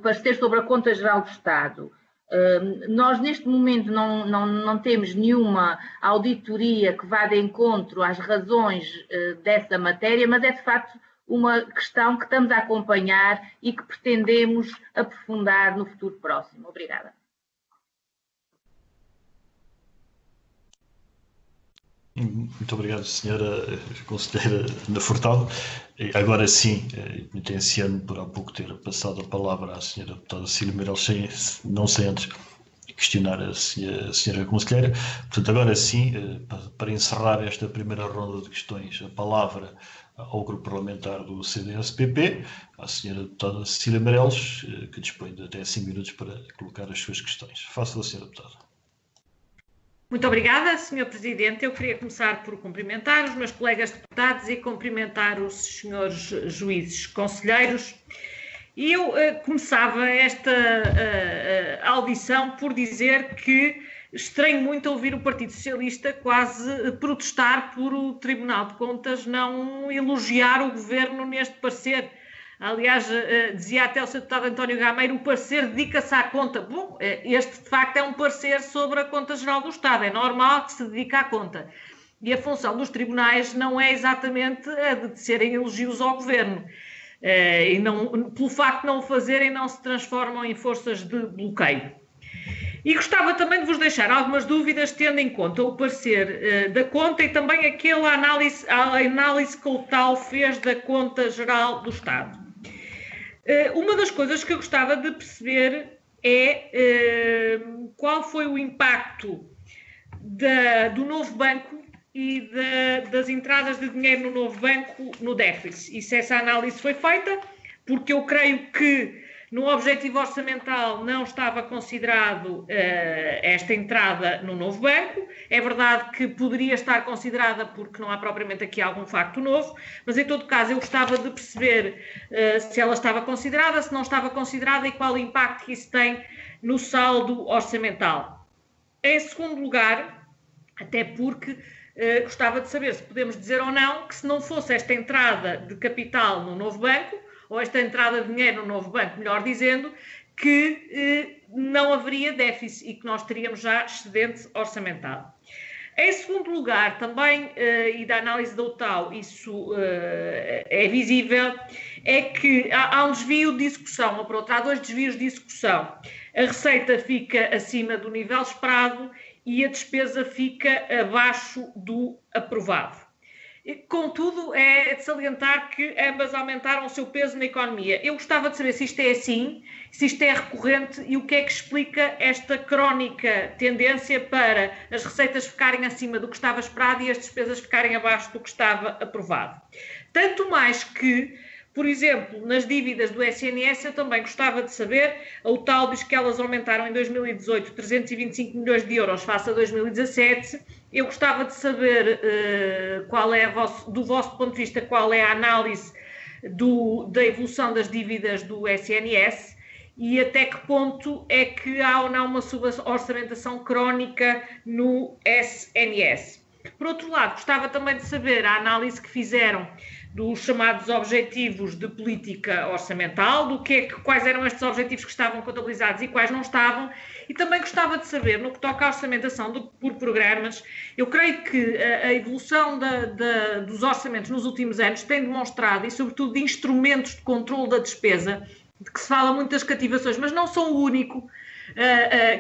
parecer sobre a Conta Geral do Estado. Nós, neste momento, não temos nenhuma auditoria que vá de encontro às razões dessa matéria, mas é, de facto, uma questão que estamos a acompanhar e que pretendemos aprofundar no futuro próximo. Obrigada. Muito obrigado, Senhora Conselheira Ana Furtado. Agora sim, penitenciando por há pouco ter passado a palavra à Senhora Deputada Cecília Meireles, não sem antes questionar a Senhora Conselheira. Portanto, agora sim, para encerrar esta primeira ronda de questões, a palavra ao Grupo Parlamentar do CDS-PP, à Senhora Deputada Cecília Meireles, que dispõe de até 5 minutos para colocar as suas questões. Faça-a, Senhora Deputada. Muito obrigada, Sr. Presidente. Eu queria começar por cumprimentar os meus colegas deputados e cumprimentar os senhores juízes conselheiros. E eu começava esta audição por dizer que estranho muito ouvir o Partido Socialista quase protestar por o Tribunal de Contas não elogiar o Governo neste parecer. Aliás, dizia até o Sr. Deputado António Gameiro, o parecer dedica-se à conta. Bom, este de facto é um parecer sobre a Conta Geral do Estado, é normal que se dedique à conta. E a função dos tribunais não é exatamente a de serem elogios ao Governo. E não, pelo facto de não o fazerem, não se transformam em forças de bloqueio. E gostava também de vos deixar algumas dúvidas, tendo em conta o parecer da conta e também aquela análise que o TAU fez da Conta Geral do Estado. Uma das coisas que eu gostava de perceber é qual foi o impacto do novo banco e das entradas de dinheiro no novo banco no déficit. E se essa análise foi feita, porque eu creio que no objetivo orçamental não estava considerado esta entrada no novo banco. É verdade que poderia estar considerada porque não há propriamente aqui algum facto novo, mas em todo caso eu gostava de perceber se ela estava considerada, se não estava considerada e qual o impacto que isso tem no saldo orçamental. Em segundo lugar, até porque gostava de saber se podemos dizer ou não que se não fosse esta entrada de capital no novo banco, ou esta entrada de dinheiro no novo banco, melhor dizendo, que não haveria déficit e que nós teríamos já excedente orçamental. Em segundo lugar, também, e da análise da UTAU, isso é visível, é que há um desvio de execução, ou por outro, há dois desvios de execução. A receita fica acima do nível esperado e a despesa fica abaixo do aprovado. Contudo, é de salientar que ambas aumentaram o seu peso na economia. Eu gostava de saber se isto é assim, se isto é recorrente e o que é que explica esta crónica tendência para as receitas ficarem acima do que estava esperado e as despesas ficarem abaixo do que estava aprovado. Tanto mais que, por exemplo, nas dívidas do SNS, eu também gostava de saber, a UTAU diz que elas aumentaram em 2018 325 milhões de euros face a 2017. Eu gostava de saber qual é, do vosso ponto de vista, qual é a análise da evolução das dívidas do SNS e até que ponto é que há ou não uma suborçamentação crónica no SNS. Por outro lado, gostava também de saber a análise que fizeram dos chamados objetivos de política orçamental, quais eram estes objetivos que estavam contabilizados e quais não estavam, e também gostava de saber, no que toca à orçamentação por programas, eu creio que a evolução dos orçamentos nos últimos anos tem demonstrado, e sobretudo de instrumentos de controle da despesa, de que se fala muito das cativações, mas não são o único.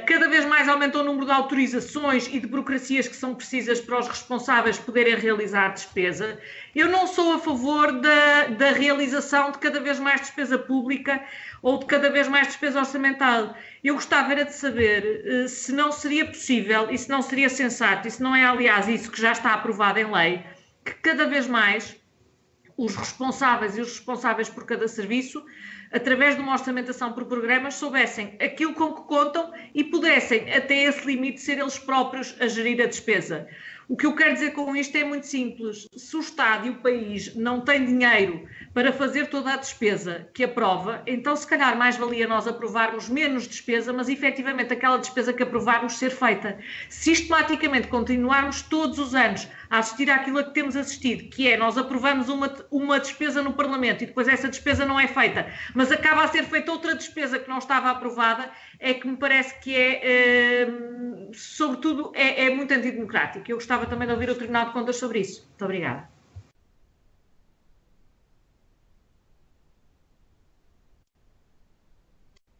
Cada vez mais aumenta o número de autorizações e de burocracias que são precisas para os responsáveis poderem realizar despesa. Eu não sou a favor da realização de cada vez mais despesa pública ou de cada vez mais despesa orçamental. Eu gostava era de saber se não seria possível e se não seria sensato, e se não é, aliás, isso que já está aprovado em lei, que cada vez mais os responsáveis e os responsáveis por cada serviço, através de uma orçamentação por programas, soubessem aquilo com que contam e pudessem, até esse limite, ser eles próprios a gerir a despesa. O que eu quero dizer com isto é muito simples. Se o Estado e o país não têm dinheiro para fazer toda a despesa que aprova, então se calhar mais valia nós aprovarmos menos despesa, mas efetivamente aquela despesa que aprovarmos ser feita. Sistematicamente continuarmos todos os anos a assistir àquilo a que temos assistido, que é nós aprovamos uma despesa no Parlamento e depois essa despesa não é feita, mas acaba a ser feita outra despesa que não estava aprovada, é que me parece que sobretudo, é muito antidemocrático. Eu gostava também de ouvir o Tribunal de Contas sobre isso. Muito obrigada.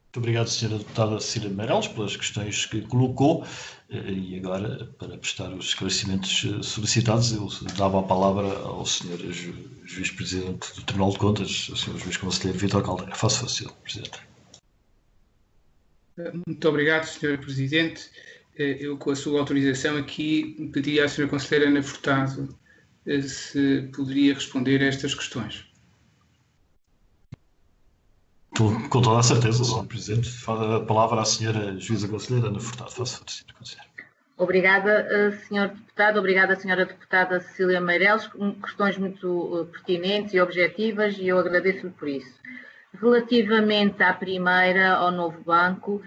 Muito obrigado, Sra. Deputada Cecília Meireles, pelas questões que colocou. E agora, para prestar os esclarecimentos solicitados, eu dava a palavra ao Sr. Juiz-Presidente do Tribunal de Contas, o Sr. Juiz Conselheiro Vítor Caldeira. Faça Sr. Presidente. Muito obrigado, Sr. Presidente. Eu, com a sua autorização aqui, pedi à Sra. Conselheira Ana Furtado se poderia responder a estas questões. Com toda a certeza, Sr. Presidente. A palavra à Sra. Juíza Conselheira Ana Furtado. Faça, Sr. Conselheiro. Obrigada, Sr. Deputado. Obrigada, Sra. Deputada Cecília Meireles. Questões muito pertinentes e objetivas e eu agradeço-lhe por isso. Relativamente à primeira, ao novo banco,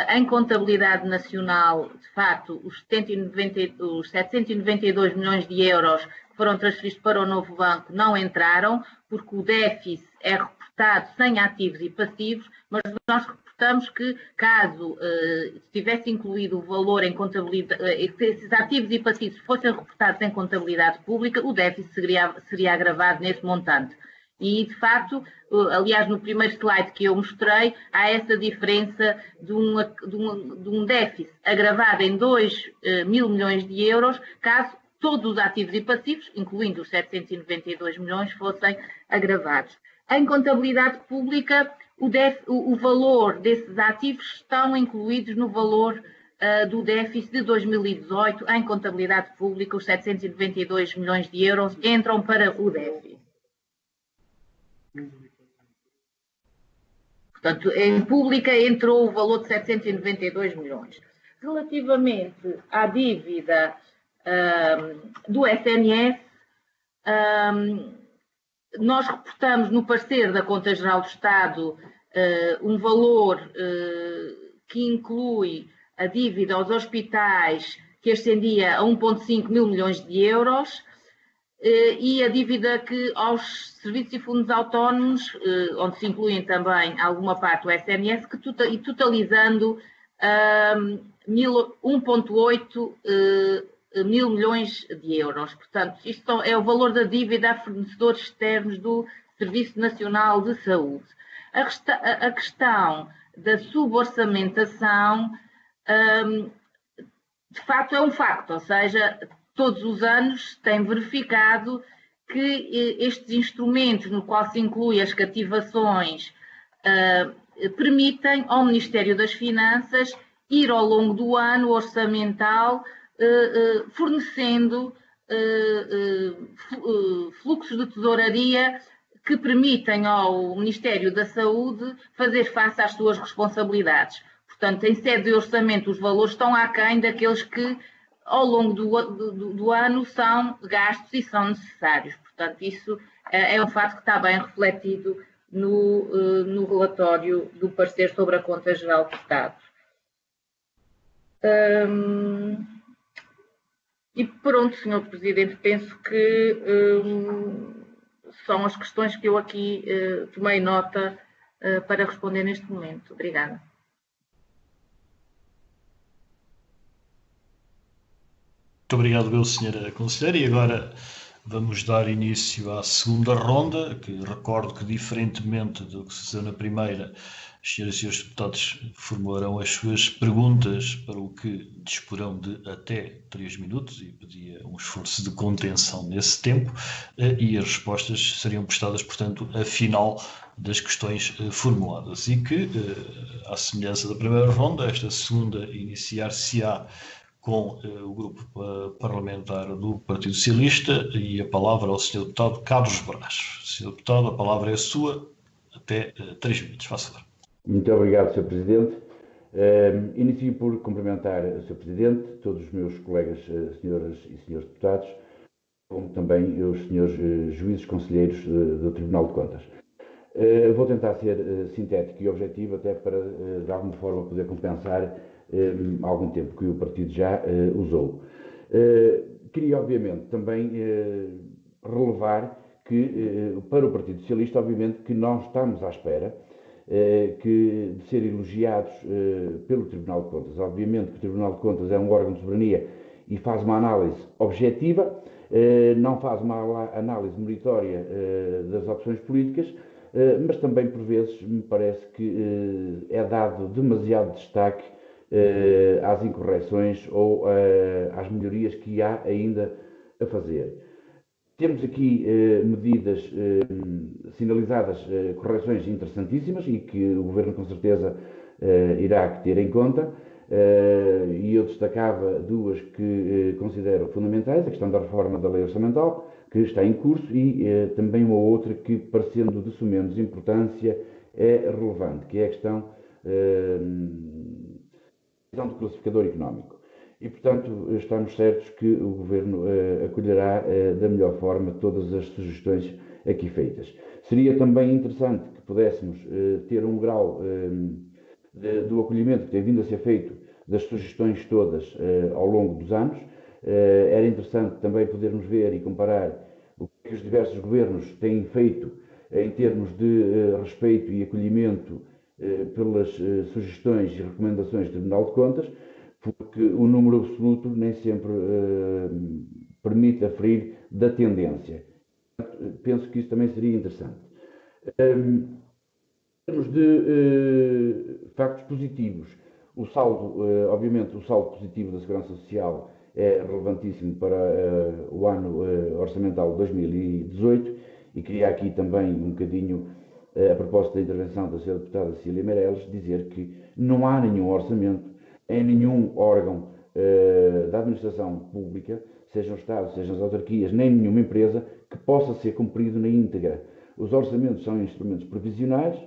em contabilidade nacional, de facto, os 792 milhões de euros que foram transferidos para o novo banco não entraram, porque o déficit é reportado sem ativos e passivos, mas nós reportamos que, caso tivesse incluído o valor em contabilidade, esses ativos e passivos fossem reportados em contabilidade pública, o déficit seria agravado nesse montante. E, de facto, aliás, no primeiro slide que eu mostrei, há essa diferença de um déficit agravado em 2 mil milhões de euros, caso todos os ativos e passivos, incluindo os 792 milhões, fossem agravados. Em contabilidade pública, o valor desses ativos estão incluídos no valor do déficit de 2018. Em contabilidade pública, os 792 milhões de euros entram para o déficit. Portanto, em pública entrou o valor de 792 milhões. Relativamente à dívida do SNS, nós reportamos no parecer da Conta Geral do Estado um valor que inclui a dívida aos hospitais que ascendia a 1,5 mil milhões de euros e a dívida que aos serviços e fundos autónomos, onde se incluem também alguma parte do SNS, totalizando 1,8 1.000 milhões de euros. Portanto, isto é o valor da dívida a fornecedores externos do Serviço Nacional de Saúde. A questão da suborçamentação, de facto, é um facto, ou seja, todos os anos tem verificado que estes instrumentos, no qual se inclui as cativações, permitem ao Ministério das Finanças ir ao longo do ano orçamental fornecendo fluxos de tesouraria que permitem ao Ministério da Saúde fazer face às suas responsabilidades. Portanto, em sede de orçamento, os valores estão aquém daqueles que, ao longo do ano, são gastos e são necessários. Portanto, isso é um fato que está bem refletido no relatório do parecer sobre a Conta Geral do Estado. E pronto, Sr. Presidente, penso que são as questões que eu aqui tomei nota para responder neste momento. Obrigada. Muito obrigado, eu, Sra. Conselheira. E agora vamos dar início à segunda ronda, que recordo que, diferentemente do que sucedeu na primeira, as senhoras e senhores deputados formularão as suas perguntas, para o que disporão de até 3 minutos, e pedia um esforço de contenção nesse tempo, e as respostas seriam prestadas, portanto, a final das questões formuladas. E que, à semelhança da primeira ronda, esta segunda iniciar-se-á com o grupo parlamentar do Partido Socialista, e a palavra ao Sr. Deputado Carlos Brás. Sr. Deputado, a palavra é sua, até 3 minutos. Faça favor. Muito obrigado, Sr. Presidente. Inicio por cumprimentar o Sr. Presidente, todos os meus colegas, senhoras e senhores deputados, como também os senhores juízes conselheiros do Tribunal de Contas. Vou tentar ser sintético e objetivo, até para, de alguma forma, poder compensar algum tempo que o partido já usou. Queria, obviamente, também relevar que, para o Partido Socialista, obviamente, que nós estamos à espera de ser elogiados pelo Tribunal de Contas. Obviamente que o Tribunal de Contas é um órgão de soberania e faz uma análise objetiva, não faz uma análise meritória das opções políticas, mas também, por vezes, me parece que é dado demasiado destaque às incorreções ou às melhorias que há ainda a fazer. Temos aqui medidas sinalizadas, correções interessantíssimas e que o Governo com certeza irá ter em conta, e eu destacava duas que considero fundamentais: a questão da reforma da lei orçamental, que está em curso, e também uma outra que, parecendo de sumenos importância, é relevante, que é a questão do classificador económico. E, portanto, estamos certos que o Governo acolherá da melhor forma todas as sugestões aqui feitas. Seria também interessante que pudéssemos ter um grau do acolhimento que tem vindo a ser feito das sugestões todas ao longo dos anos. Era interessante também podermos ver e comparar o que os diversos governos têm feito em termos de respeito e acolhimento pelas sugestões e recomendações do Tribunal de Contas, porque o número absoluto nem sempre permite aferir da tendência. Penso que isso também seria interessante. Em termos de factos positivos, o saldo, obviamente, o saldo positivo da Segurança Social é relevantíssimo para o ano orçamental 2018, e queria aqui também um bocadinho, a propósito da intervenção da Sra. Deputada Cecília Meirelles, dizer que não há nenhum orçamento em nenhum órgão da administração pública, sejam os Estados, sejam as autarquias, nem nenhuma empresa, que possa ser cumprido na íntegra. Os orçamentos são instrumentos previsionais,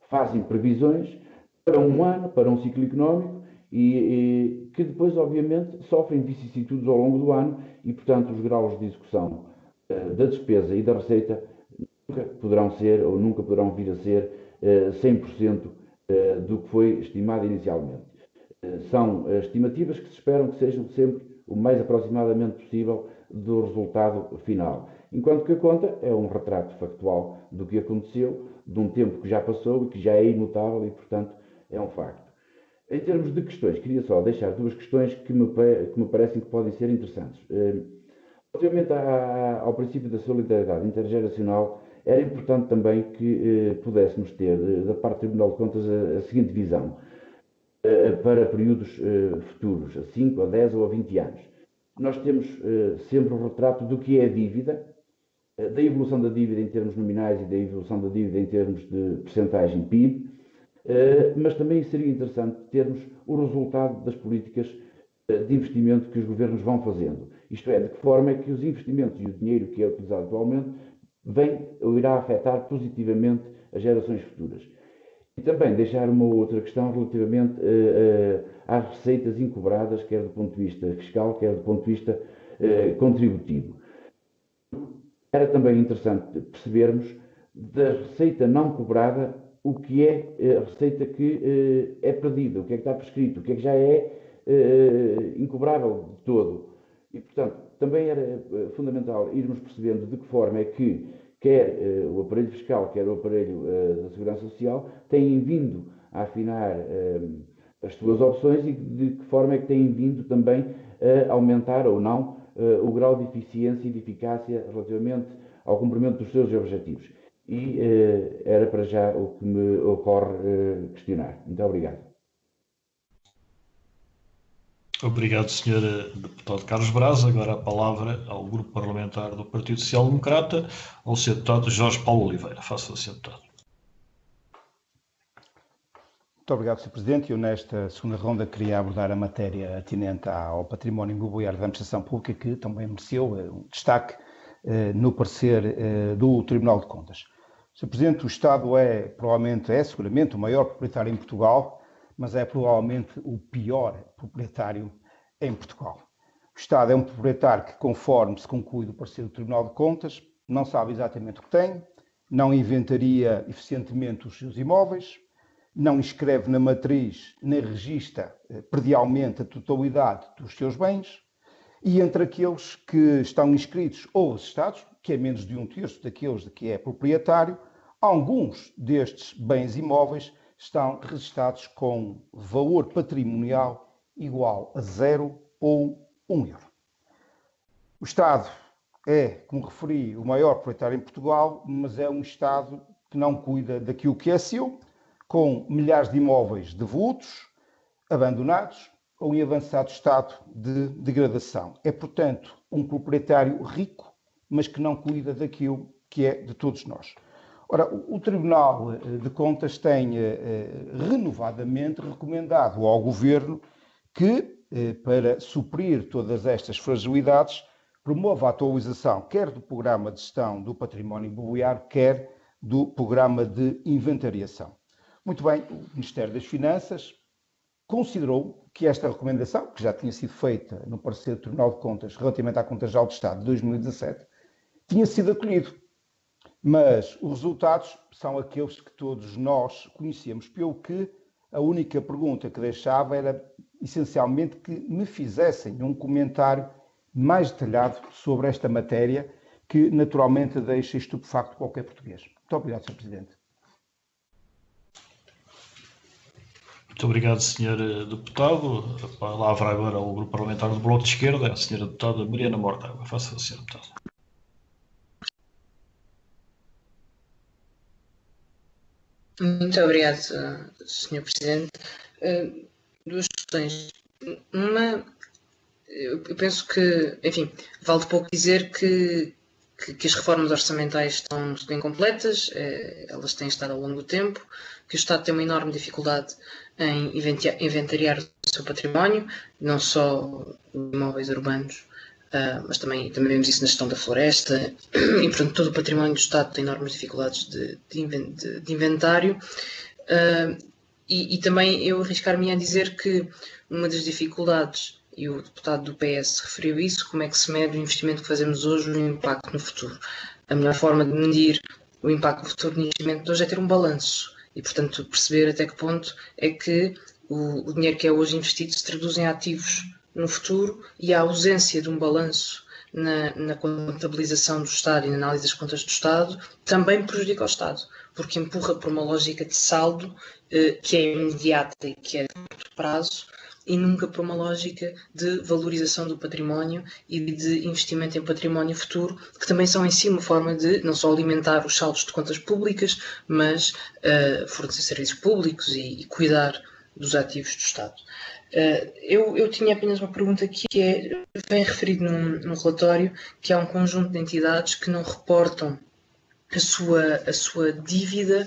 fazem previsões para um ano, para um ciclo económico, e que depois, obviamente, sofrem vicissitudes ao longo do ano, e, portanto, os graus de execução da despesa e da receita nunca poderão ser, ou nunca poderão vir a ser 100% do que foi estimado inicialmente. São estimativas que se esperam que sejam sempre o mais aproximadamente possível do resultado final. Enquanto que a conta é um retrato factual do que aconteceu, de um tempo que já passou e que já é imutável e, portanto, é um facto. Em termos de questões, queria só deixar duas questões que me parecem que podem ser interessantes. Relativamente ao princípio da solidariedade intergeracional, era importante também que pudéssemos ter, da parte do Tribunal de Contas, a seguinte visão para períodos futuros, a 5, a 10 ou a 20 anos. Nós temos sempre um retrato do que é a dívida, da evolução da dívida em termos nominais e da evolução da dívida em termos de percentagem PIB, mas também seria interessante termos o resultado das políticas de investimento que os governos vão fazendo. Isto é, de que forma é que os investimentos e o dinheiro que é utilizado atualmente vem ou irá afetar positivamente as gerações futuras. E também deixar uma outra questão relativamente às receitas incobradas, quer do ponto de vista fiscal, quer do ponto de vista contributivo. Era também interessante percebermos da receita não cobrada o que é a receita que é perdida, o que é que está prescrito, o que é que já é incobrável de todo. E, portanto, também era fundamental irmos percebendo de que forma é que quer o aparelho fiscal, quer o aparelho da Segurança Social, têm vindo a afinar as suas opções e de que forma é que têm vindo também a aumentar ou não o grau de eficiência e de eficácia relativamente ao cumprimento dos seus objetivos. E era para já o que me ocorre questionar. Muito obrigado. Obrigado, Sr. Deputado Carlos Braz. Agora a palavra ao Grupo Parlamentar do Partido Social Democrata, ao Sr. Deputado Jorge Paulo Oliveira. Faça-o, Sr. Deputado. Muito obrigado, Sr. Presidente. Eu, nesta segunda ronda, queria abordar a matéria atinente ao património imobiliário da administração pública, que também mereceu um destaque no parecer do Tribunal de Contas. Sr. Presidente, o Estado é seguramente o maior proprietário em Portugal, mas é provavelmente o pior proprietário em Portugal. O Estado é um proprietário que, conforme se conclui do parecer do Tribunal de Contas, não sabe exatamente o que tem, não inventaria eficientemente os seus imóveis, não inscreve na matriz nem registra predialmente a totalidade dos seus bens, e entre aqueles que estão inscritos ou registados, que é menos de 1/3 daqueles de que é proprietário, alguns destes bens imóveis estão registados com valor patrimonial igual a 0 ou 1 euro. O Estado é, como referi, o maior proprietário em Portugal, mas é um Estado que não cuida daquilo que é seu, com milhares de imóveis devolutos, abandonados ou em avançado estado de degradação. É, portanto, um proprietário rico, mas que não cuida daquilo que é de todos nós. Ora, o Tribunal de Contas tem renovadamente recomendado ao Governo que, para suprir todas estas fragilidades, promova a atualização quer do Programa de Gestão do Património Imobiliário, quer do Programa de Inventariação. Muito bem, o Ministério das Finanças considerou que esta recomendação, que já tinha sido feita no parecer do Tribunal de Contas relativamente à Conta Geral do Estado de 2017, tinha sido acolhido. Mas os resultados são aqueles que todos nós conhecemos, pelo que a única pergunta que deixava era, essencialmente, que me fizessem um comentário mais detalhado sobre esta matéria, que naturalmente deixa estupefacto qualquer português. Muito obrigado, Sr. Presidente. Muito obrigado, Sr. Deputado. A palavra agora ao Grupo Parlamentar do Bloco de Esquerda, a Sra. Deputada Mariana Mortágua. Faça-o, Sr. Deputado. Muito obrigado, Sr. Presidente. Duas questões. Uma, eu penso que, enfim, vale pouco dizer que as reformas orçamentais estão incompletas, elas têm estado ao longo do tempo, que o Estado tem uma enorme dificuldade em inventariar o seu património, não só imóveis urbanos, mas também vemos isso na gestão da floresta, e portanto todo o património do Estado tem enormes dificuldades de inventário, e também eu arriscar-me a dizer que uma das dificuldades, e o deputado do PS referiu isso, como é que se mede o investimento que fazemos hoje no impacto no futuro. A melhor forma de medir o impacto no futuro do investimento de hoje é ter um balanço e, portanto, perceber até que ponto é que o dinheiro que é hoje investido se traduz em ativos no futuro, e a ausência de um balanço na contabilização do Estado e na análise das contas do Estado, também prejudica o Estado, porque empurra por uma lógica de saldo que é imediata e que é de curto prazo, e nunca por uma lógica de valorização do património e de investimento em património futuro, que também são em si uma forma de não só alimentar os saldos de contas públicas, mas fornecer serviços públicos e cuidar dos ativos do Estado. Eu tinha apenas uma pergunta que vem referido num relatório que há um conjunto de entidades que não reportam a sua dívida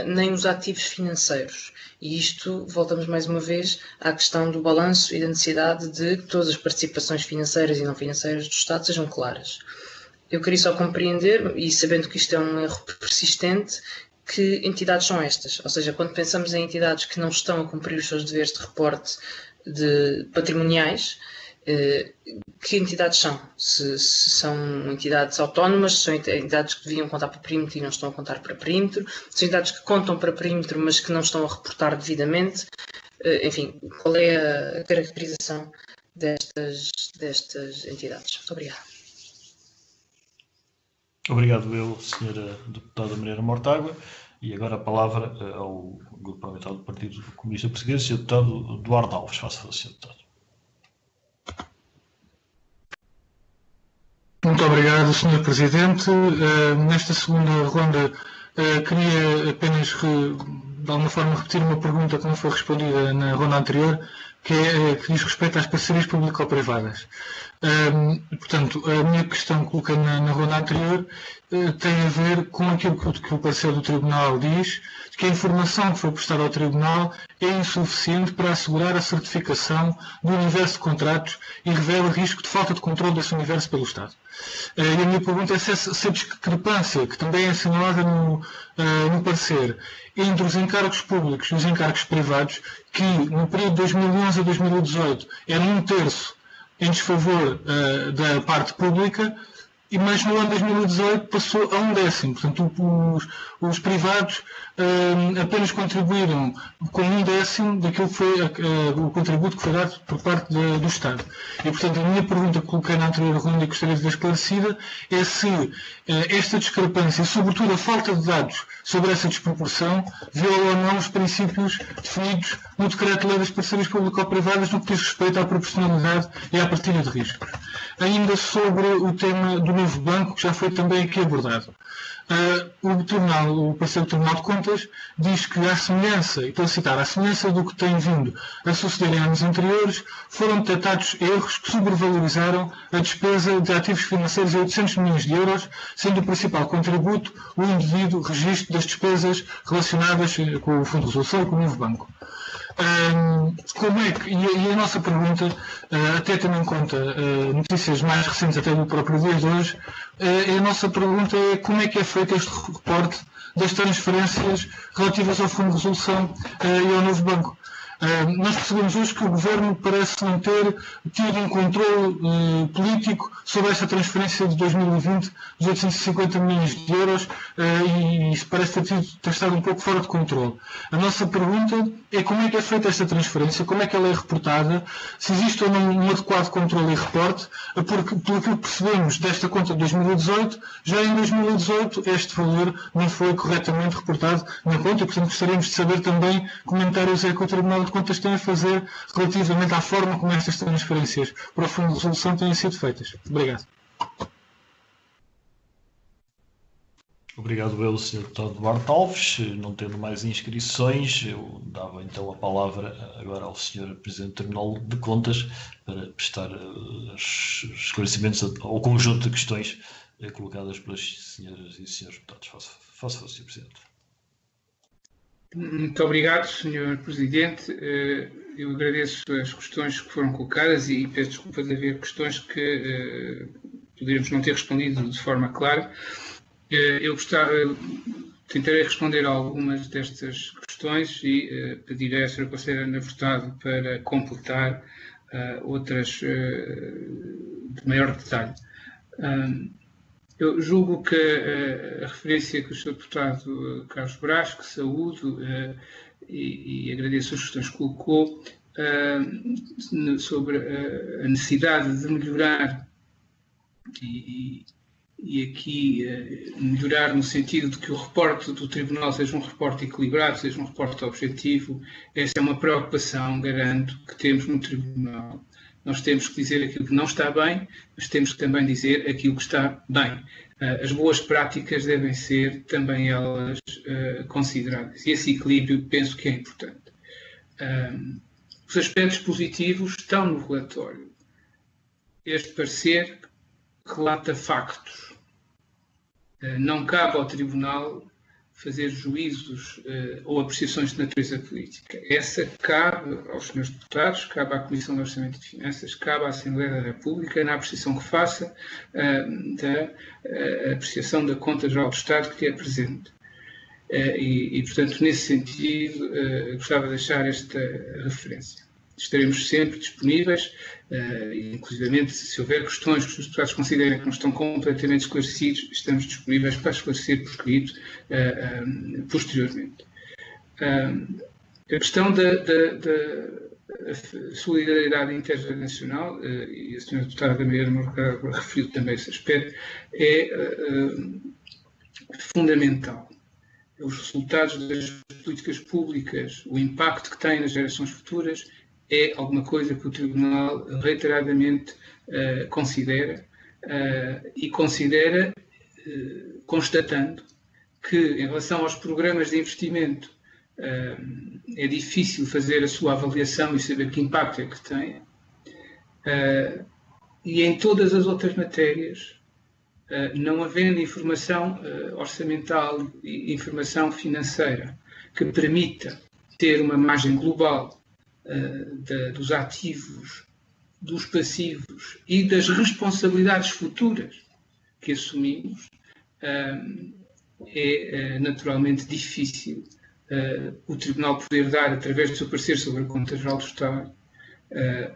nem os ativos financeiros. E isto, voltamos mais uma vez à questão do balanço e da necessidade de que todas as participações financeiras e não financeiras do Estado sejam claras. Eu queria só compreender, e sabendo que isto é um erro persistente, que entidades são estas? Ou seja, quando pensamos em entidades que não estão a cumprir os seus deveres de reporte patrimoniais, que entidades são? Se são entidades autónomas, se são entidades que deviam contar para perímetro e não estão a contar para perímetro, se são entidades que contam para perímetro mas que não estão a reportar devidamente, enfim, qual é a caracterização destas entidades? Muito obrigada. Obrigado eu, Sra. Deputada Mariana Mortágua. E agora a palavra ao Grupo Parlamentar do Partido Comunista Português, Sr. Deputado Duarte Alves. Faça favor, Sr. Deputado. Muito obrigado, Sr. Presidente. Nesta segunda ronda, queria apenas, de alguma forma, repetir uma pergunta que não foi respondida na ronda anterior, que diz respeito às parcerias público-privadas. Portanto, a minha questão que coloquei na ronda anterior tem a ver com aquilo que o parecer do Tribunal diz, de que a informação que foi prestada ao Tribunal é insuficiente para assegurar a certificação do universo de contratos e revela risco de falta de controle desse universo pelo Estado. E a minha pergunta é se a discrepância, que também é assinalada no parecer, entre os encargos públicos e os encargos privados, que no período de 2011 a 2018 eram 1/3 em desfavor da parte pública, mas no ano 2018 passou a 1/10. Portanto, os privados apenas contribuíram com 1/10 daquilo que foi o contributo que foi dado por parte do Estado. E, portanto, a minha pergunta que coloquei na anterior ronda e gostaria de ver esclarecida é se esta discrepância e, sobretudo, a falta de dados sobre essa desproporção viola ou não os princípios definidos no Decreto-Lei das Parcerias Público-Privadas no que diz respeito à proporcionalidade e à partilha de riscos. Ainda sobre o tema do novo banco, que já foi também aqui abordado. O parecer do Tribunal de Contas diz que, à semelhança, e estou a citar, à semelhança do que tem vindo a suceder em anos anteriores, foram detectados erros que sobrevalorizaram a despesa de ativos financeiros em 800 milhões de euros, sendo o principal contributo o indevido registro das despesas relacionadas com o Fundo de Resolução e com o novo banco. Como é que, e a nossa pergunta até tendo em conta notícias mais recentes até do próprio dia de hoje, a nossa pergunta é como é que é feito este reporte das transferências relativas ao Fundo de Resolução e ao novo banco. Nós percebemos hoje que o Governo parece não ter tido um controle político sobre esta transferência de 2020 dos 850 milhões de euros e isso parece ter estado um pouco fora de controle. A nossa pergunta é como é que é feita esta transferência, como é que ela é reportada, se existe ou não um adequado controle e reporte, porque pelo que percebemos desta conta de 2018, já em 2018 este valor não foi corretamente reportado na conta, portanto gostaríamos de saber também comentários é que o Tribunal de Contas tem a fazer relativamente à forma como estas transferências para o Fundo de Resolução têm sido feitas. Obrigado. Obrigado eu, Sr. Deputado Duarte Alves. Não tendo mais inscrições, eu dava então a palavra agora ao Sr. Presidente do Tribunal de Contas para prestar os esclarecimentos ao conjunto de questões colocadas pelas senhoras e senhores deputados. Faça, Sr. Presidente. Muito obrigado, Sr. Presidente. Eu agradeço as questões que foram colocadas e peço desculpa de haver questões que poderíamos não ter respondido de forma clara. Eu tentarei responder a algumas destas questões e pedirei à Sra. Conselheira Ana Furtado para completar outras de maior detalhe. Eu julgo que a referência que o Sr. Deputado Carlos Brás, que saúdo e agradeço as questões que colocou, sobre a necessidade de melhorar e aqui melhorar no sentido de que o reporte do Tribunal seja um reporte equilibrado, seja um reporte objetivo. Essa é uma preocupação, garanto, que temos no Tribunal. Nós temos que dizer aquilo que não está bem, mas temos que também dizer aquilo que está bem. As boas práticas devem ser também elas consideradas. E esse equilíbrio penso que é importante. Os aspectos positivos estão no relatório. Este parecer relata factos. Não cabe ao Tribunal fazer juízos ou apreciações de natureza política. Essa cabe aos senhores deputados, cabe à Comissão de Orçamento e de Finanças, cabe à Assembleia da República, na apreciação que faça da apreciação da Conta Geral do Estado que lhe é presente. Portanto, nesse sentido, gostava de deixar esta referência. Estaremos sempre disponíveis, inclusivamente se houver questões que os deputados considerem que não estão completamente esclarecidos, estamos disponíveis para esclarecer por escrito posteriormente. A questão da solidariedade intergeracional, e a senhora deputada Mariana Morgado referiu também esse aspecto, é fundamental. Os resultados das políticas públicas, o impacto que têm nas gerações futuras, é alguma coisa que o Tribunal reiteradamente considera e considera constatando que, em relação aos programas de investimento, é difícil fazer a sua avaliação e saber que impacto é que tem. E em todas as outras matérias, não havendo informação orçamental e informação financeira que permita ter uma margem global dos ativos, dos passivos e das responsabilidades futuras que assumimos, é naturalmente difícil o Tribunal poder dar, através do seu parecer sobre a Conta Geral do Estado,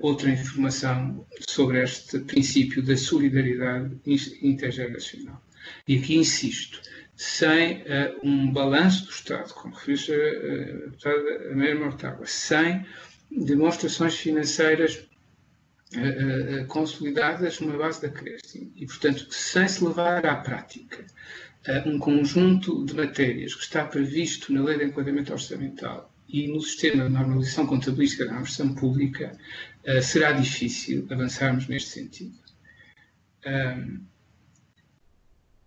outra informação sobre este princípio da solidariedade intergeracional. E aqui insisto, sem um balanço do Estado, como referiu-se a deputada Mariana Mortágua, sem demonstrações financeiras consolidadas numa base de acréscimo e, portanto, sem se levar à prática um conjunto de matérias que está previsto na Lei de Enquadramento Orçamental e no sistema de normalização contabilística da administração pública, será difícil avançarmos neste sentido.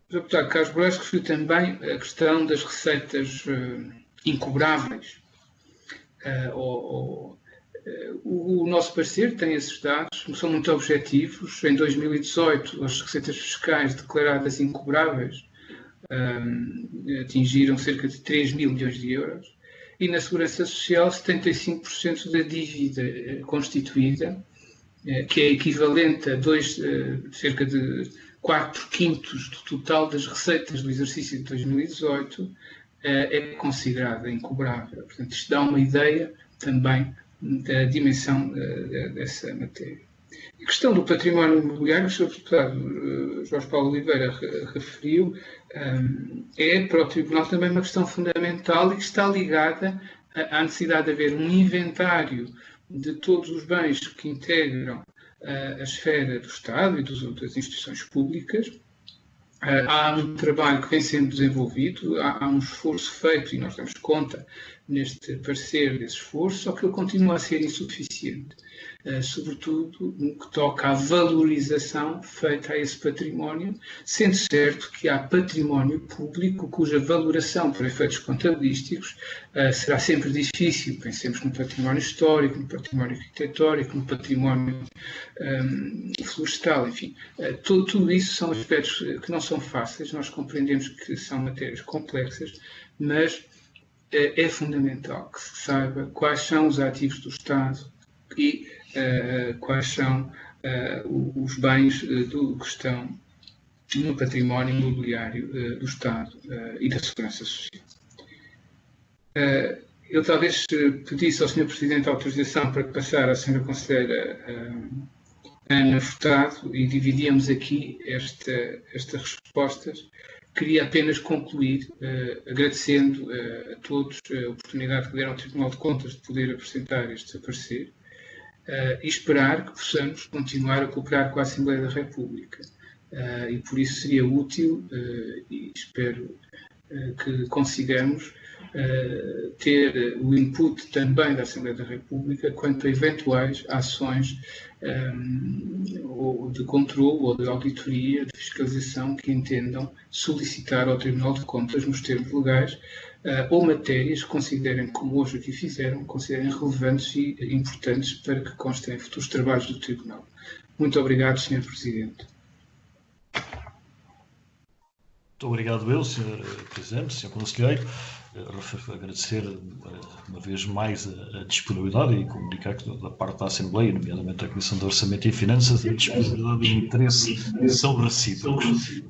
O deputado Carlos Moraes referiu também a questão das receitas incobráveis. O nosso parecer tem esses dados, são muito objetivos. Em 2018, as receitas fiscais declaradas incobráveis atingiram cerca de 3 mil milhões de euros. E na Segurança Social, 75% da dívida constituída, que é equivalente a cerca de 4/5 do total das receitas do exercício de 2018, é considerada incobrável. Portanto, isto dá uma ideia também da dimensão dessa matéria. A questão do património imobiliário, o Sr. Deputado Jorge Paulo Oliveira referiu, é para o Tribunal também uma questão fundamental e que está ligada à necessidade de haver um inventário de todos os bens que integram a esfera do Estado e das instituições públicas. Há um trabalho que vem sendo desenvolvido, há um esforço feito, e nós damos conta neste parecer desse esforço, só que ele continua a ser insuficiente, sobretudo no que toca à valorização feita a esse património, sendo certo que há património público cuja valoração por efeitos contabilísticos será sempre difícil. Pensemos no património histórico, no património arquitetónico, no património florestal, enfim. Tudo isso são aspectos que não são fáceis, nós compreendemos que são matérias complexas, mas é fundamental que se saiba quais são os ativos do Estado e quais são os bens que estão no património imobiliário do Estado e da Segurança Social. Eu talvez pedisse ao Sr. Presidente a autorização para passar à Sra. Conselheira Ana Furtado e dividíamos aqui estas respostas. Queria apenas concluir agradecendo a todos a oportunidade que deram ao Tribunal de Contas de poder apresentar este parecer e esperar que possamos continuar a cooperar com a Assembleia da República e por isso seria útil, e espero que consigamos, ter o input também da Assembleia da República quanto a eventuais ações ou de controle ou de auditoria, de fiscalização que entendam solicitar ao Tribunal de Contas nos termos legais ou matérias que considerem, como hoje aqui fizeram, considerem relevantes e importantes para que constem em futuros trabalhos do Tribunal. Muito obrigado, Sr. Presidente. Muito obrigado eu, Sr. Presidente, Sr. Conselheiro. Agradecer uma vez mais a disponibilidade e comunicar que da parte da Assembleia, nomeadamente da Comissão de Orçamento e Finanças, a disponibilidade e interesse são recíprocos.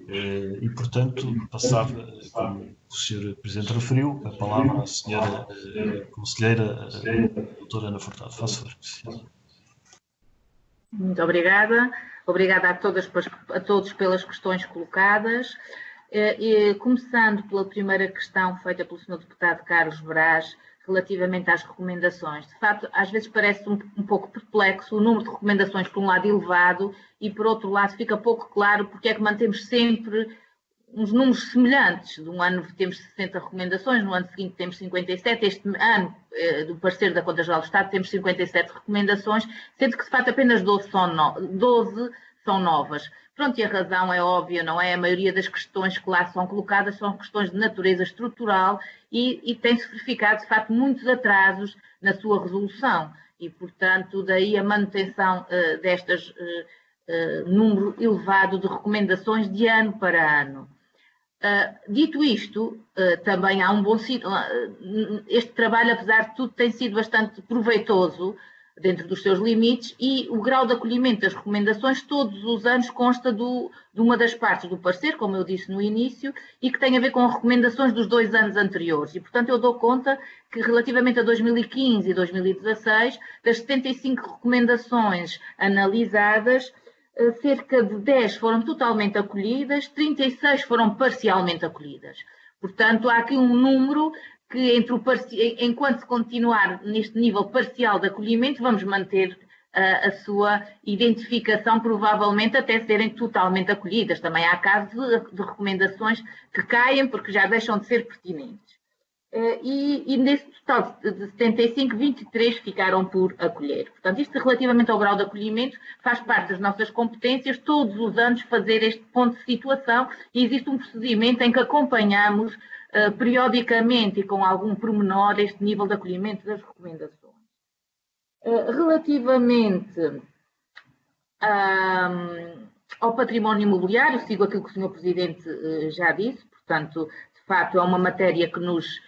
E, portanto, passava, como o Sr. Presidente referiu, a palavra à Sra. Conselheira, doutora Ana Furtado. Faço favor. Muito obrigada. Obrigada a todos pelas questões colocadas. Começando pela primeira questão feita pelo Sr. Deputado Carlos Brás, relativamente às recomendações. De facto, às vezes parece um pouco perplexo o número de recomendações, por um lado, elevado, e por outro lado, fica pouco claro porque é que mantemos sempre uns números semelhantes. De um ano temos 60 recomendações, no ano seguinte temos 57, este ano, do parecer da Conta-Geral do Estado, temos 57 recomendações, sendo que, de facto, apenas 12 são novas. Pronto, e a razão é óbvia, não é? A maioria das questões que lá são colocadas são questões de natureza estrutural e tem-se verificado, de facto, muitos atrasos na sua resolução. E, portanto, daí a manutenção destas número elevado de recomendações de ano para ano. Dito isto, também há um bom... Este trabalho, apesar de tudo, tem sido bastante proveitoso dentro dos seus limites, e o grau de acolhimento das recomendações todos os anos consta de uma das partes do parecer, como eu disse no início, e que tem a ver com as recomendações dos 2 anos anteriores. E, portanto, eu dou conta que, relativamente a 2015 e 2016, das 75 recomendações analisadas, cerca de 10 foram totalmente acolhidas, 36 foram parcialmente acolhidas. Portanto, há aqui um número que, enquanto se continuar neste nível parcial de acolhimento, vamos manter a sua identificação, provavelmente até serem totalmente acolhidas. Também há casos de recomendações que caem porque já deixam de ser pertinentes. E nesse total de 75, 23 ficaram por acolher. Portanto, isto relativamente ao grau de acolhimento faz parte das nossas competências, todos os anos fazer este ponto de situação, e existe um procedimento em que acompanhamos periodicamente e com algum pormenor este nível de acolhimento das recomendações. Relativamente ao património imobiliário, sigo aquilo que o Sr. Presidente já disse, portanto, de facto é uma matéria que nos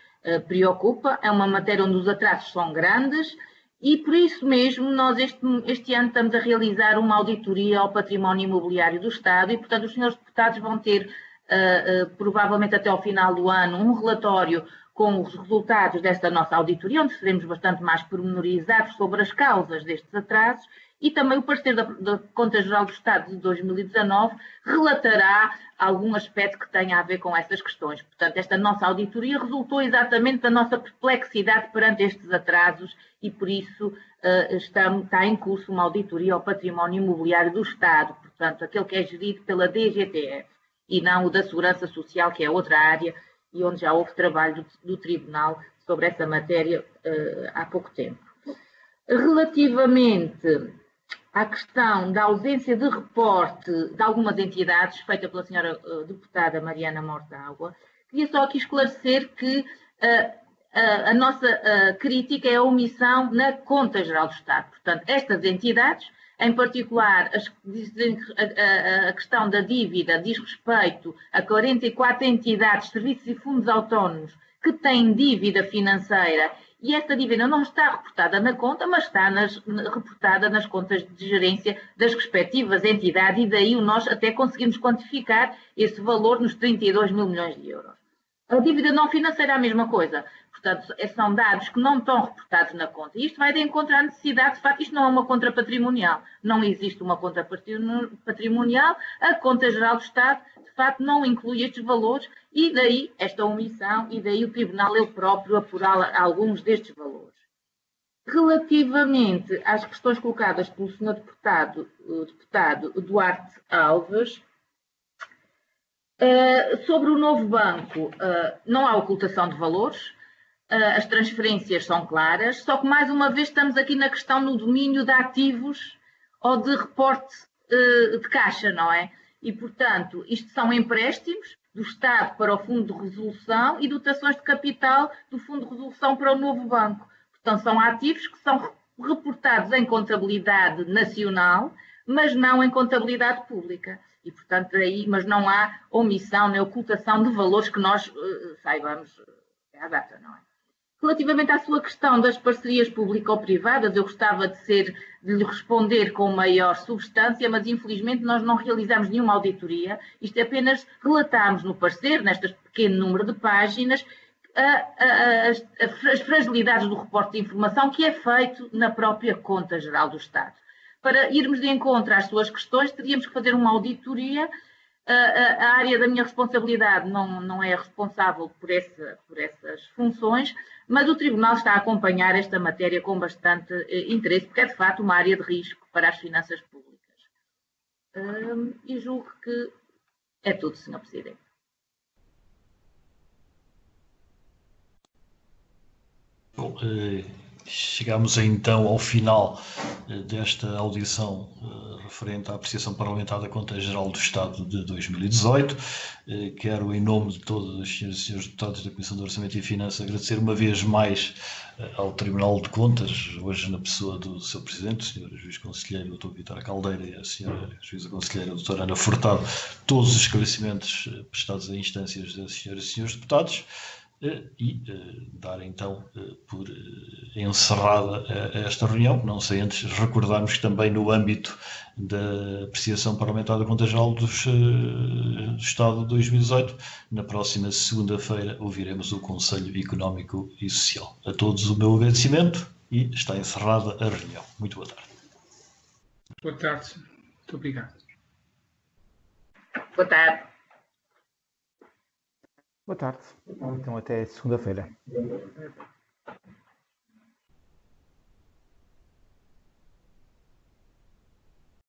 preocupa, é uma matéria onde os atrasos são grandes e por isso mesmo nós este ano estamos a realizar uma auditoria ao património imobiliário do Estado e, portanto, os senhores deputados vão ter provavelmente até ao final do ano, um relatório com os resultados desta nossa auditoria, onde seremos bastante mais pormenorizados sobre as causas destes atrasos, e também o parecer da Conta-Geral do Estado de 2019 relatará algum aspecto que tenha a ver com essas questões. Portanto, esta nossa auditoria resultou exatamente da nossa perplexidade perante estes atrasos e, por isso, está em curso uma auditoria ao património imobiliário do Estado, portanto, aquele que é gerido pela DGTF. E não o da Segurança Social, que é outra área, e onde já houve trabalho do Tribunal sobre essa matéria há pouco tempo. Relativamente à questão da ausência de reporte de algumas entidades, feita pela senhora deputada Mariana Mortágua, queria só aqui esclarecer que a nossa crítica é a omissão na Conta-Geral do Estado. Portanto, estas entidades, em particular, a questão da dívida diz respeito a 44 entidades, serviços e fundos autónomos que têm dívida financeira e essa dívida não está reportada na conta, mas está reportada nas contas de gerência das respectivas entidades e daí nós até conseguimos quantificar esse valor nos 32 mil milhões de euros. A dívida não financeira é a mesma coisa. Portanto, são dados que não estão reportados na conta. E isto vai de encontro à necessidade, de facto, isto não é uma conta patrimonial. Não existe uma conta patrimonial. A Conta-Geral do Estado, de facto, não inclui estes valores e daí esta omissão e daí o Tribunal ele próprio apurar alguns destes valores. Relativamente às questões colocadas pelo Sr. deputado Duarte Alves, Sobre o novo banco, não há ocultação de valores, as transferências são claras, só que mais uma vez estamos aqui na questão no domínio de ativos ou de reporte de caixa, não é? E, portanto, isto são empréstimos do Estado para o Fundo de Resolução e dotações de capital do Fundo de Resolução para o novo banco. Portanto, são ativos que são reportados em contabilidade nacional, mas não em contabilidade pública. E, portanto, mas não há omissão nem ocultação de valores que nós saibamos à data, não é? Relativamente à sua questão das parcerias público-privadas, eu gostava de lhe responder com maior substância, mas infelizmente nós não realizamos nenhuma auditoria. Isto é apenas relatámos no parecer, neste pequeno número de páginas, as fragilidades do reporte de informação que é feito na própria Conta Geral do Estado. Para irmos de encontro às suas questões, teríamos que fazer uma auditoria. A área da minha responsabilidade não é responsável por essas funções, mas o Tribunal está a acompanhar esta matéria com bastante interesse, porque é de facto uma área de risco para as finanças públicas. E julgo que é tudo, Sr. Presidente. Bom, chegamos então ao final desta audição referente à apreciação parlamentar da Conta Geral do Estado de 2018. Quero, em nome de todas as senhoras e senhores deputados da Comissão de Orçamento e Finanças, agradecer uma vez mais ao Tribunal de Contas, hoje na pessoa do seu Presidente, o Sr. Juiz Conselheiro Dr. Vítor Caldeira, e a Sra. Juíza Conselheira Dra. Ana Furtado, todos os esclarecimentos prestados a instâncias das senhoras e senhores deputados. E dar então por encerrada esta reunião, não sei antes recordarmos que também no âmbito da apreciação parlamentar da Conta Geral do Estado de 2018, na próxima segunda-feira ouviremos o Conselho Económico e Social. A todos o meu agradecimento e está encerrada a reunião. Muito boa tarde. Boa tarde. Muito obrigado. Boa tarde. Boa tarde. Então, até segunda-feira.